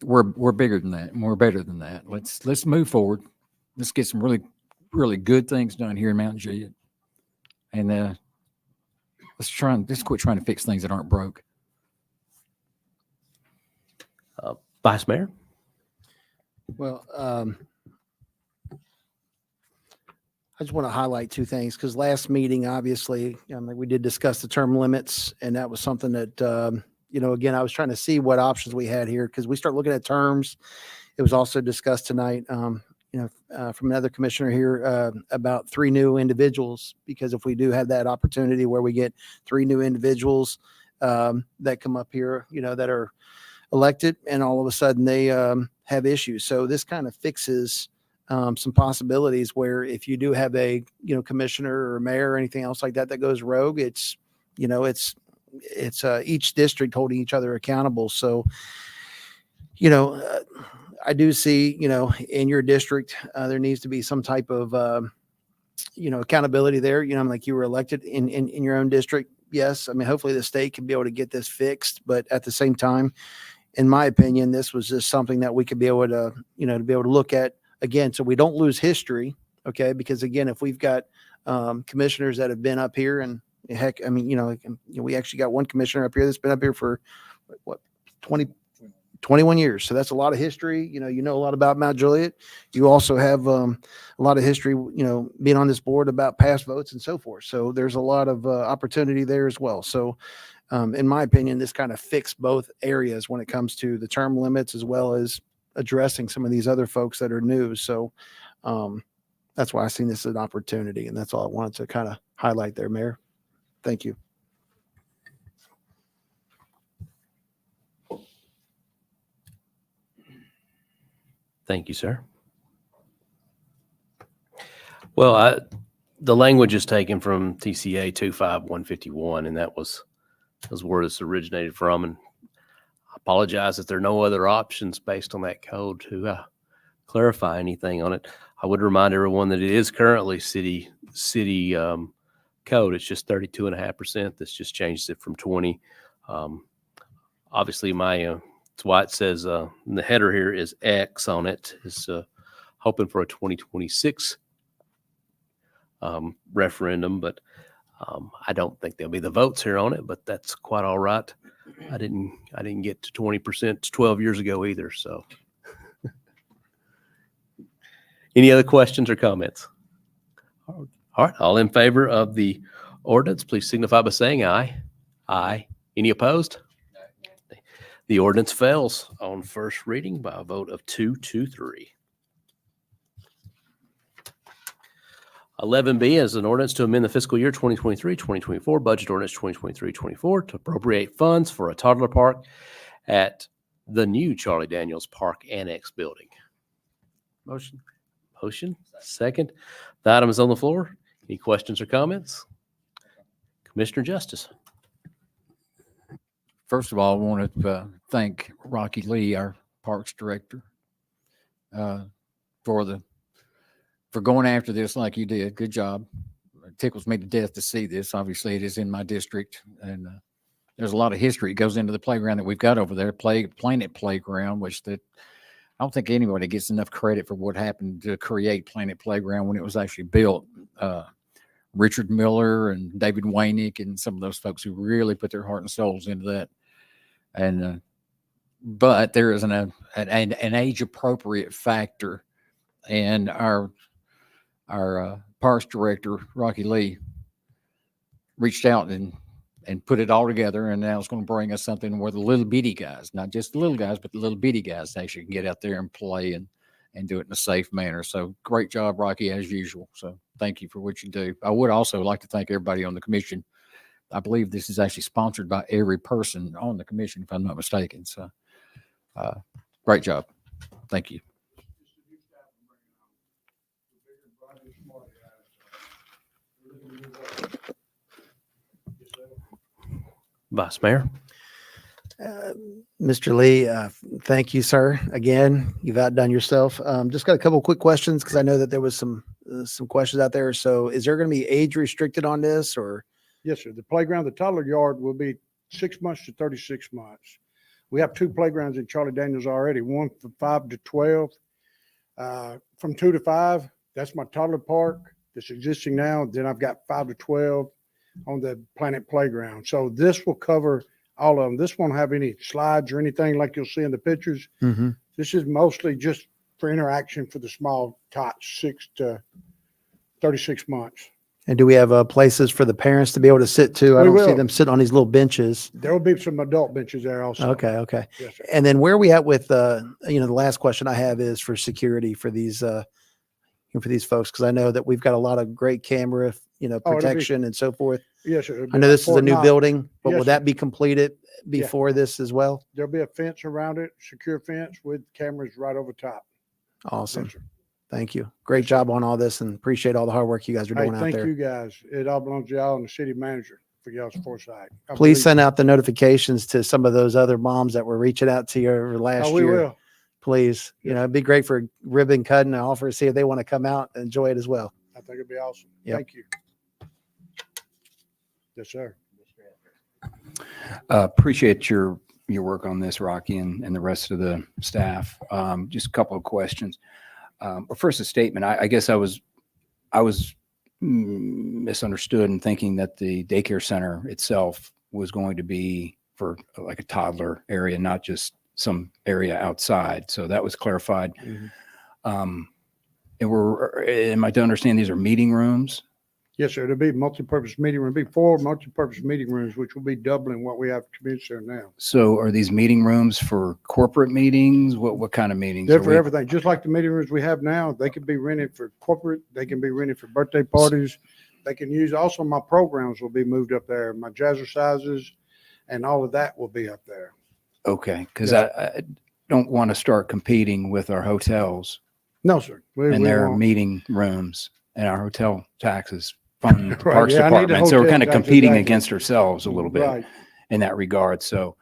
We're bigger than that and we're better than that. Let's move forward. Let's get some really, really good things done here in Mount Juliet. And let's quit trying to fix things that aren't broke. Vice Mayor? Well, I just want to highlight two things because last meeting, obviously, we did discuss the term limits, and that was something that, again, I was trying to see what options we had here because we start looking at terms. It was also discussed tonight, from another commissioner here about 3 new individuals, because if we do have that opportunity where we get 3 new individuals that come up here, that are elected, and all of a sudden they have issues. So this kind of fixes some possibilities where if you do have a, commissioner or mayor or anything else like that goes rogue, it's each district holding each other accountable. So, I do see, in your district, there needs to be some type of, accountability there. Like you were elected in your own district. Yes. I mean, hopefully the state can be able to get this fixed, but at the same time, in my opinion, this was just something that we could be able to, to be able to look at again, so we don't lose history. Okay. Because again, if we've got commissioners that have been up here and heck, I mean, we actually got one commissioner up here that's been up here for 21 years. So that's a lot of history. You know a lot about Mount Juliet. You also have a lot of history, being on this board about past votes and so forth. So there's a lot of opportunity there as well. So in my opinion, this kind of fixed both areas when it comes to the term limits as well as addressing some of these other folks that are new. So that's why I seen this as an opportunity. And that's all I wanted to kind of highlight there, Mayor. Thank you. Thank you, sir. Well, the language is taken from TCA 25151, and that was where this originated from. And I apologize if there are no other options based on that code to clarify anything on it. I would remind everyone that it is currently city code. It's just 32.5%. This just changes it from 20. Obviously, it's why it says the header here is X on it. Is hoping for a 2026 referendum, but I don't think there'll be the votes here on it. But that's quite all right. I didn't get to 20% 12 years ago either. So, any other questions or comments? All right, all in favor of the ordinance, please signify by saying aye. Aye. Any opposed? The ordinance fails on first reading by a vote of 2 to 3. 11B is an ordinance to amend the fiscal year 2023-2024 budget ordinance 2023-24 to appropriate funds for a toddler park at the new Charlie Daniels Park Annex building. Motion. Motion, second. The item is on the floor. Any questions or comments? Commissioner Justice. First of all, I want to thank Rocky Lee, our Parks Director, for going after this like you did. Good job. It tickles me to death to see this. Obviously, it is in my district, and there's a lot of history that goes into the playground that we've got over there, Planet Playground, which I don't think anybody gets enough credit for what happened to create Planet Playground when it was actually built. Richard Miller and David Waynick and some of those folks who really put their heart and souls into that. And but there is an age appropriate factor, and our Parks Director Rocky Lee reached out and put it all together, and now it's going to bring us something where the little bitty guys, not just the little guys, but the little bitty guys actually can get out there and play and do it in a safe manner. So great job, Rocky, as usual. So thank you for what you do. I would also like to thank everybody on the commission. I believe this is actually sponsored by every person on the commission, if I'm not mistaken. So great job. Thank you. Vice Mayor. Mr. Lee, thank you, sir. Again, you've outdone yourself. Just got a couple quick questions because I know that there was some questions out there. So is there going to be age restricted on this or? Yes, sir. The playground, the toddler yard will be 6 months to 36 months. We have 2 playgrounds in Charlie Daniels already, one from 5 to 12. From 2 to 5, that's my toddler park that's existing now. Then I've got 5 to 12 on the Planet Playground. So this will cover all of them. This won't have any slides or anything like you'll see in the pictures. Mm-hmm. This is mostly just for interaction for the small tots, 6 to 36 months. And do we have places for the parents to be able to sit to? I We don't see will. them sitting on these little benches. There will be some adult benches there also. Okay. Yes, sir. And then where are we at with, the last question I have is for security for these, for these folks, because I know that we've got a lot of great camera, it'll be- protection and so forth. Yes, sir. I know this is a new building, but Yes, will sir. that be completed before this as well? There'll be a fence around it, secure fence with cameras right over top. Awesome. Yes, sir. Thank you. Great job on all this and appreciate all the hard work you guys are Hey, doing out thank there. you guys. It all belongs to y'all and the city manager for y'all's foresight. I Please believe- send out the notifications to some of those other moms that were reaching out to you over last Oh, we year. will. Please, Yes. it'd be great for ribbon cutting and offer to see if they want to come out and enjoy it as well. I think it'd be awesome. Yep. Thank you. Yes, sir. Appreciate your work on this, Rocky, and the rest of the staff. Just a couple of questions. First, a statement. I guess I was misunderstood in thinking that the daycare center itself was going to be for like a toddler area, not just some area outside. So that was clarified. Mm-hmm. And am I to understand these are meeting rooms? Yes, sir. It'll be multi-purpose meeting room. It'll be 4 multi-purpose meeting rooms, which will be doubling what we have at community center now. So are these meeting rooms for corporate meetings? What kind of meetings? They're Are for we- everything, just like the meeting rooms we have now. They can be rented for corporate. They can be rented for birthday parties. They can use, also my programs will be moved up there. My jazzercises and all of that will be up there. Okay, because Yes. I don't want to start competing with our hotels No, sir. and their won't. meeting rooms and our hotel taxes from the Right, Parks yeah, I need the Department. So we're hotel kind of taxes competing back. against ourselves a little bit Right. in that regard. So,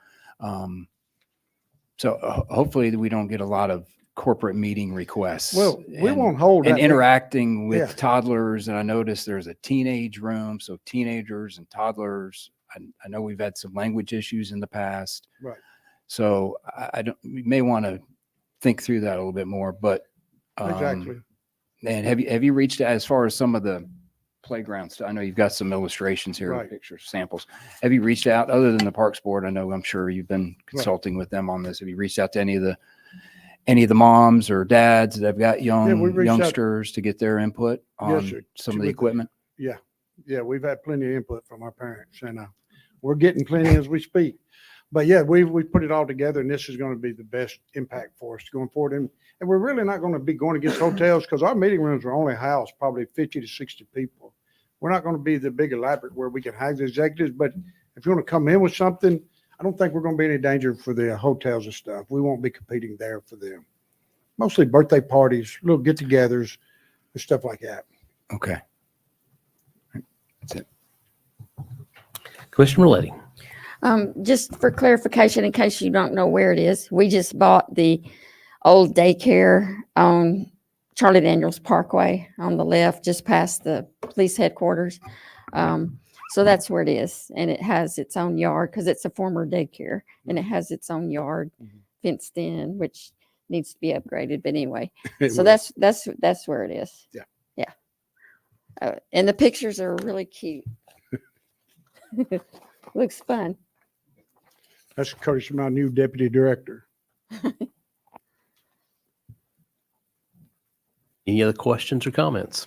hopefully we don't get a lot of corporate meeting requests. Well, we and- won't hold And that. interacting with Yeah. toddlers. And I noticed there's a teenage room. So teenagers and toddlers, I know we've had some language issues in the past. Right. So I don't, we may want to think through that a little bit more, but. Exactly. And have you reached out as far as some of the playgrounds? I know you've got some illustrations here, Right. pictures, samples. Have you reached out other than the Parks Board? I know, I'm sure you've been consulting with them on this. Have you reached out to any of the moms or dads that have got we reached out- youngsters to get their input on sir. some of the With- equipment? Yeah, we've had plenty of input from our parents, and we're getting plenty as we speak. But yeah, we put it all together, and this is going to be the best impact for us going forward. And we're really not going to be going against hotels because our meeting rooms are only house probably 50 to 60 people. We're not going to be the big elaborate where we can hire the executives. But if you want to come in with something, I don't think we're going to be any danger for the hotels and stuff. We won't be competing there for them. Mostly birthday parties, little get-togethers, and stuff like that. Okay. Commissioner Milady. Just for clarification, in case you don't know where it is, we just bought the old daycare on Charlie Daniels Parkway on the left, just past the police headquarters. So that's where it is. And it has its own yard because it's a former daycare and it has its own yard fenced in, which needs to be upgraded. But anyway, so that's where it is. Yeah. Yeah. And the pictures are really cute. Looks fun. That's courtesy of my new deputy director. Any other questions or comments?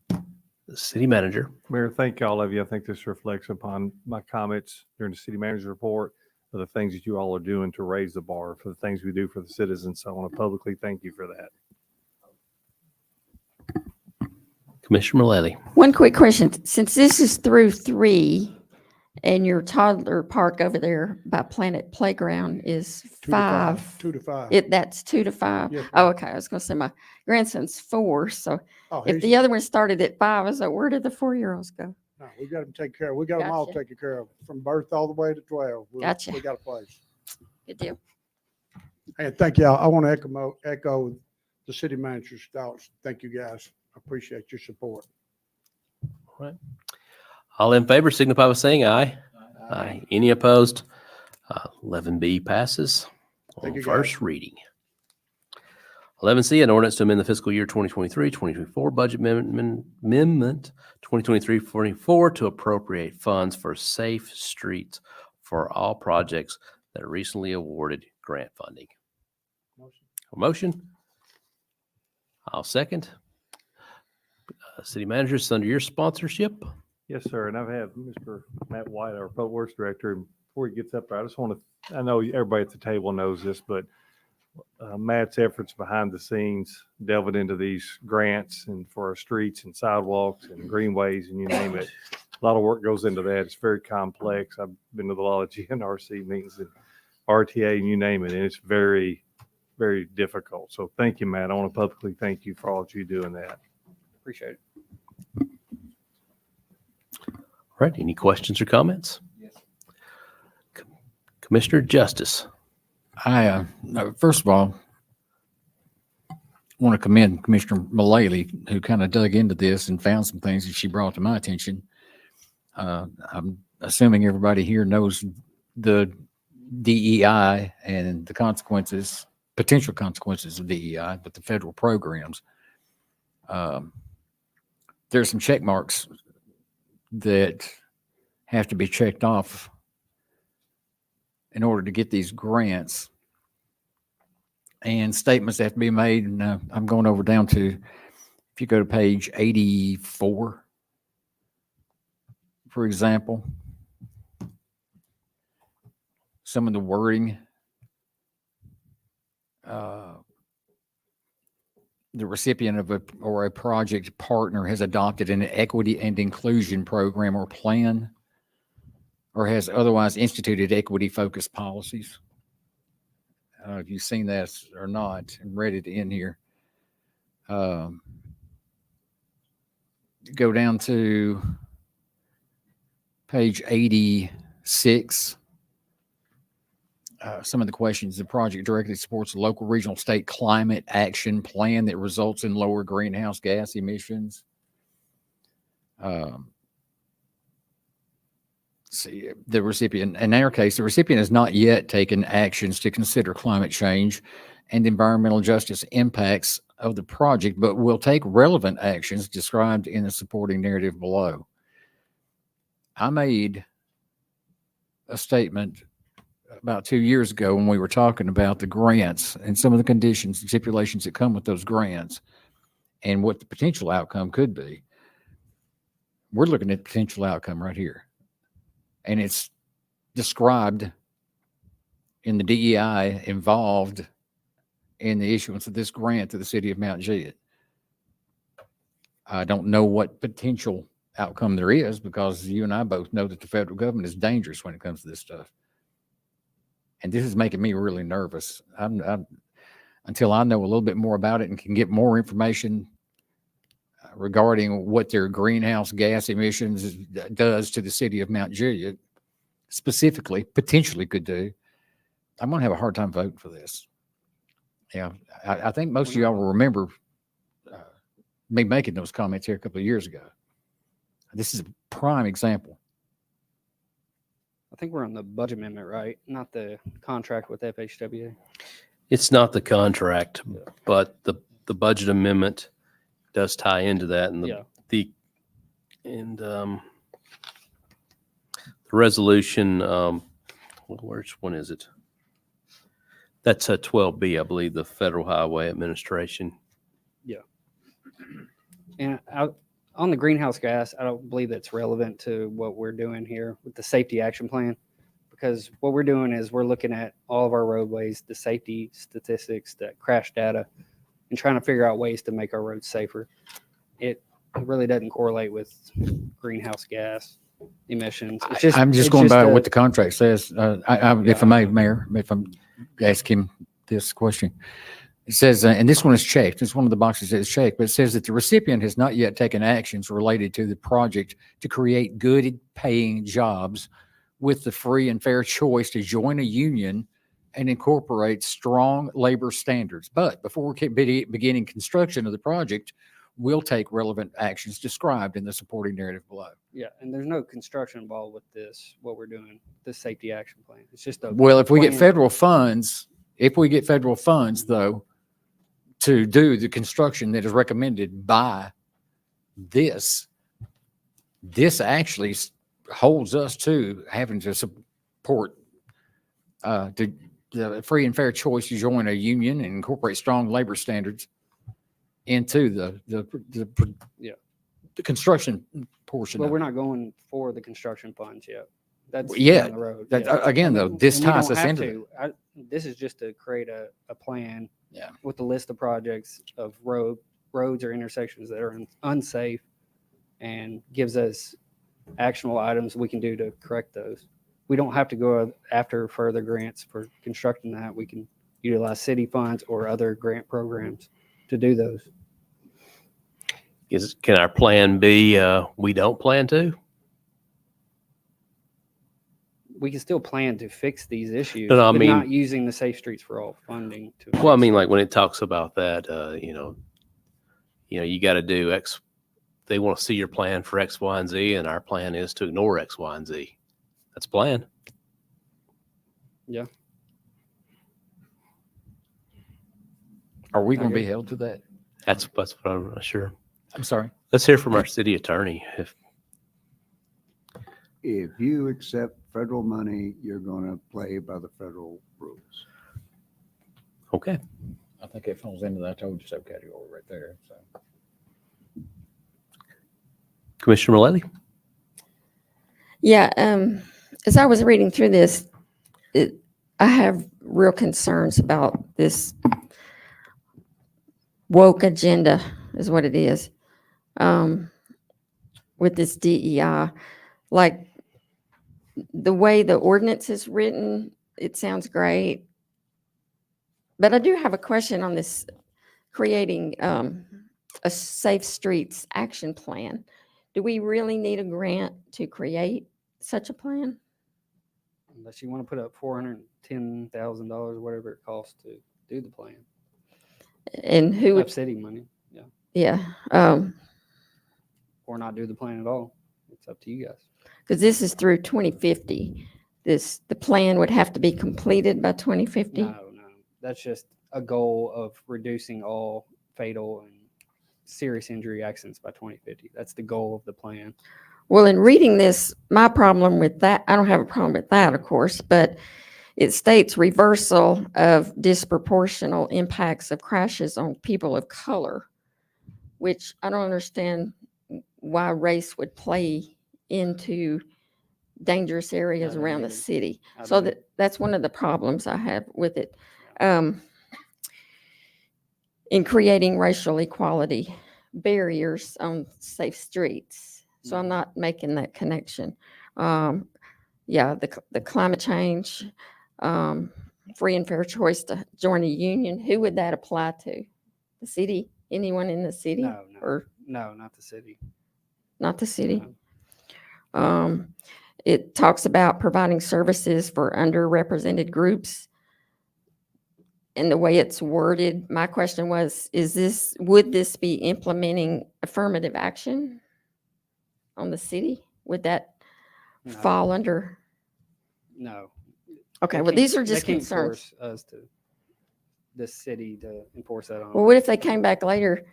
The city manager. Mayor, thank all of you. I think this reflects upon my comments during the city manager's report of the things that you all are doing to raise the bar for the things we do for the citizens. So I want to publicly thank you for that. Commissioner Milady. One quick question. Since this is through 3 and your toddler park over there by Planet Playground is 5, 2 to 5. that's 2 to 5. Yes, Oh, ma'am. okay. I was going to say my grandson's 4. So Oh, if the other one started at 5, I was like, where did the 4-year-olds go? no, we got them taken care of. We got them all Gotcha. taken care of from birth all the way to 12. Gotcha. We got a place. Good deal. And thank y'all. I want to echo the city manager's thoughts. Thank you, guys. I appreciate your support. All right. All in favor signify by saying aye. Aye. Any opposed? 11B passes Thank on you, first guys. reading. 11C, an ordinance to amend the fiscal year 2023-2024 budget amendment 2023-44 to appropriate funds for safe streets for all projects that are recently awarded grant funding. A motion? I'll second. City manager, it's under your sponsorship. Yes, sir. And I've had Mr. Matt White, our public works director, and before he gets up there, I just want to, I know everybody at the table knows this, but Matt's efforts behind the scenes delving into these grants and for our streets and sidewalks and greenways and you name it. A lot of work goes into that. It's very complex. I've been to a lot of GNRC meetings and RTA and you name it, and it's very, very difficult. So thank you, Matt. I want to publicly thank you for all that you do in that. Appreciate it. All right, any questions or comments? Yes. Commissioner Justice. I, first of all, want to commend Commissioner Mullally, who kind of dug into this and found some things that she brought to my attention. I'm assuming everybody here knows the DEI and the consequences, potential consequences of DEI, but the federal programs. There's some check marks that have to be checked off in order to get these grants, and statements have to be made. And I'm going over down to, if you go to page 84, for example, some of the wording, the recipient of a project partner has adopted an equity and inclusion program or plan, or has otherwise instituted equity-focused policies. I don't know if you've seen that or not and read it in here. Go down to page 86. some of the questions. The project directly supports a local, regional, state climate action plan that results in lower greenhouse gas emissions. See, the recipient, in our case, the recipient has not yet taken actions to consider climate change and environmental justice impacts of the project, but will take relevant actions described in the supporting narrative below. I made a statement about 2 years ago when we were talking about the grants and some of the conditions and stipulations that come with those grants and what the potential outcome could be. We're looking at the potential outcome right here. And it's described in the DEI involved in the issuance of this grant to the city of Mount Juliet. I don't know what potential outcome there is because you and I both know that the federal government is dangerous when it comes to this stuff. And this is making me really nervous. Until I know a little bit more about it and can get more information regarding what their greenhouse gas emissions does to the city of Mount Juliet, specifically, potentially could do, I'm going to have a hard time voting for this. Yeah, I think most of y'all will remember me making those comments here a couple of years ago. This is a prime example. I think we're on the budget amendment, right? Not the contract with FHWA. It's not the contract, but the budget amendment does tie into that, and the resolution. Which one is it? That's a 12B, I believe, the Federal Highway Administration. Yeah. And on the greenhouse gas, I don't believe that's relevant to what we're doing here with the safety action plan, because what we're doing is we're looking at all of our roadways, the safety statistics, the crash data, and trying to figure out ways to make our roads safer. It really doesn't correlate with greenhouse gas emissions. It's just, I'm just going by what the contract says. If I may, Mayor, if I'm ask him this question. It says, and this one is checked. It's one of the boxes that is checked, but it says that the recipient has not yet taken actions related to the project to create good paying jobs with the free and fair choice to join a union and incorporate strong labor standards. But before beginning construction of the project, we'll take relevant actions described in the supporting narrative below. Yeah, and there's no construction involved with this, what we're doing, this safety action plan. It's just a Well, if we get plan. federal funds, though, to do the construction that is recommended by this actually holds us to having to support the free and fair choice to join a union and incorporate strong labor standards into the construction portion. But of we're it. not going for the construction funds yet. That's Yeah, down the road. again, though, this And we ties don't us have into to. This is just to create a plan Yeah. with a list of projects of roads or intersections that are unsafe, and gives us actionable items we can do to correct those. We don't have to go after further grants for constructing that. We can utilize city funds or other grant programs to do those. Can our plan be we don't plan to? We can still plan to fix these issues, No, I but mean- not using the Safe Streets for All funding to. Well, I fix mean, them. like when it talks about that, you got to do X. They want to see your plan for X, Y, and Z, and our plan is to ignore X, Y, and Z. That's a plan. Yeah. Are we going to be held to that? That's what I'm not sure. I'm sorry. Let's hear from our city attorney. If you accept federal money, you're going to play by the federal rules. Okay. I think it falls into that told you so category right there. So. Commissioner Mullally? Yeah, as I was reading through this, I have real concerns about this woke agenda, is what it is, with this DEI. Like the way the ordinance is written, it sounds great. But I do have a question on this creating a Safe Streets action plan. Do we really need a grant to create such a plan? unless you want to put up $410,000, whatever it costs to do the plan. And who Up would, city money, yeah, or not do the plan at all. It's up to you guys. because this is through 2050. The plan would have to be completed by 2050. No, that's just a goal of reducing all fatal and serious injury accidents by 2050. That's the goal of the plan. Well, in reading this, my problem with that, I don't have a problem with that, of course, but it states reversal of disproportional impacts of crashes on people of color, which I don't understand why race would play into dangerous areas I don't around the either. city. I So don't. that's one of the problems I have with it. In creating racial equality barriers on safe streets. So I'm Mhm. not making that connection. Yeah, the climate change, free and fair choice to join a union. Who would that apply to? The city? Anyone in the city? No, Or not the city. not the city? No. It talks about providing services for underrepresented groups. And the way it's worded, my question was, would this be implementing affirmative action on the city? Would that No. fall under? No. Okay, They well, can't- these are they just can't concerns. force us to, the city to enforce that on. Well, what if they came back later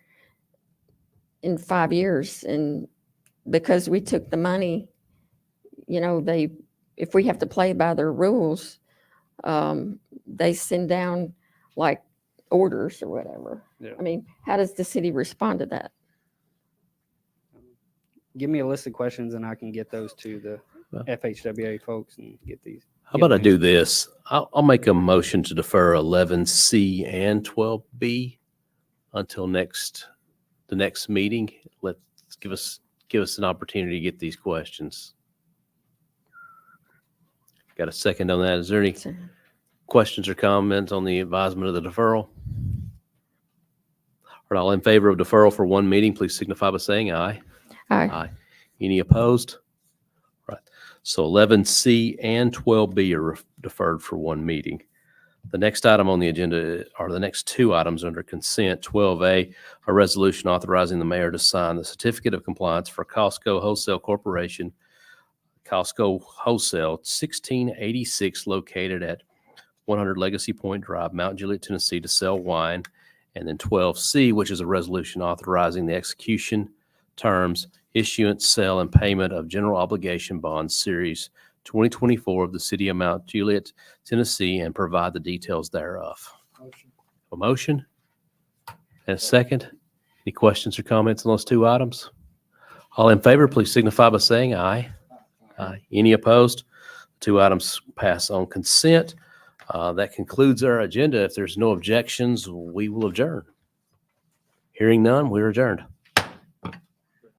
in 5 years and because we took the money, if we have to play by their rules, they send down like orders or whatever. Yeah. I mean, how does the city respond to that? Give me a list of questions and I can get those to the Well- FHWA folks and get these. How get about I them do answered. this? I'll make a motion to defer 11C and 12B until the next meeting. Let's give us an opportunity to get these questions. Got a second on that? Is there any So- questions or comments on the advisement of the deferral? Are all in favor of deferral for one meeting, please signify by saying aye. Aye. Aye. Any opposed? Right. So 11C and 12B are deferred for one meeting. The next item on the agenda are the next two items under consent. 12A, a resolution authorizing the mayor to sign the certificate of compliance for Costco Wholesale Corporation, Costco Wholesale 1686, located at 100 Legacy Point Drive, Mount Juliet, Tennessee, to sell wine. And then 12C, which is a resolution authorizing the execution, terms, issuance, sale, and payment of general obligation bonds series 2024 of the city of Mount Juliet, Tennessee, and provide the details thereof. A motion? And a second? Any questions or comments on those two items? All in favor, please signify by saying aye. Aye. Any opposed? Two items pass on consent. That concludes our agenda. If there's no objections, we will adjourn. Hearing none, we're adjourned.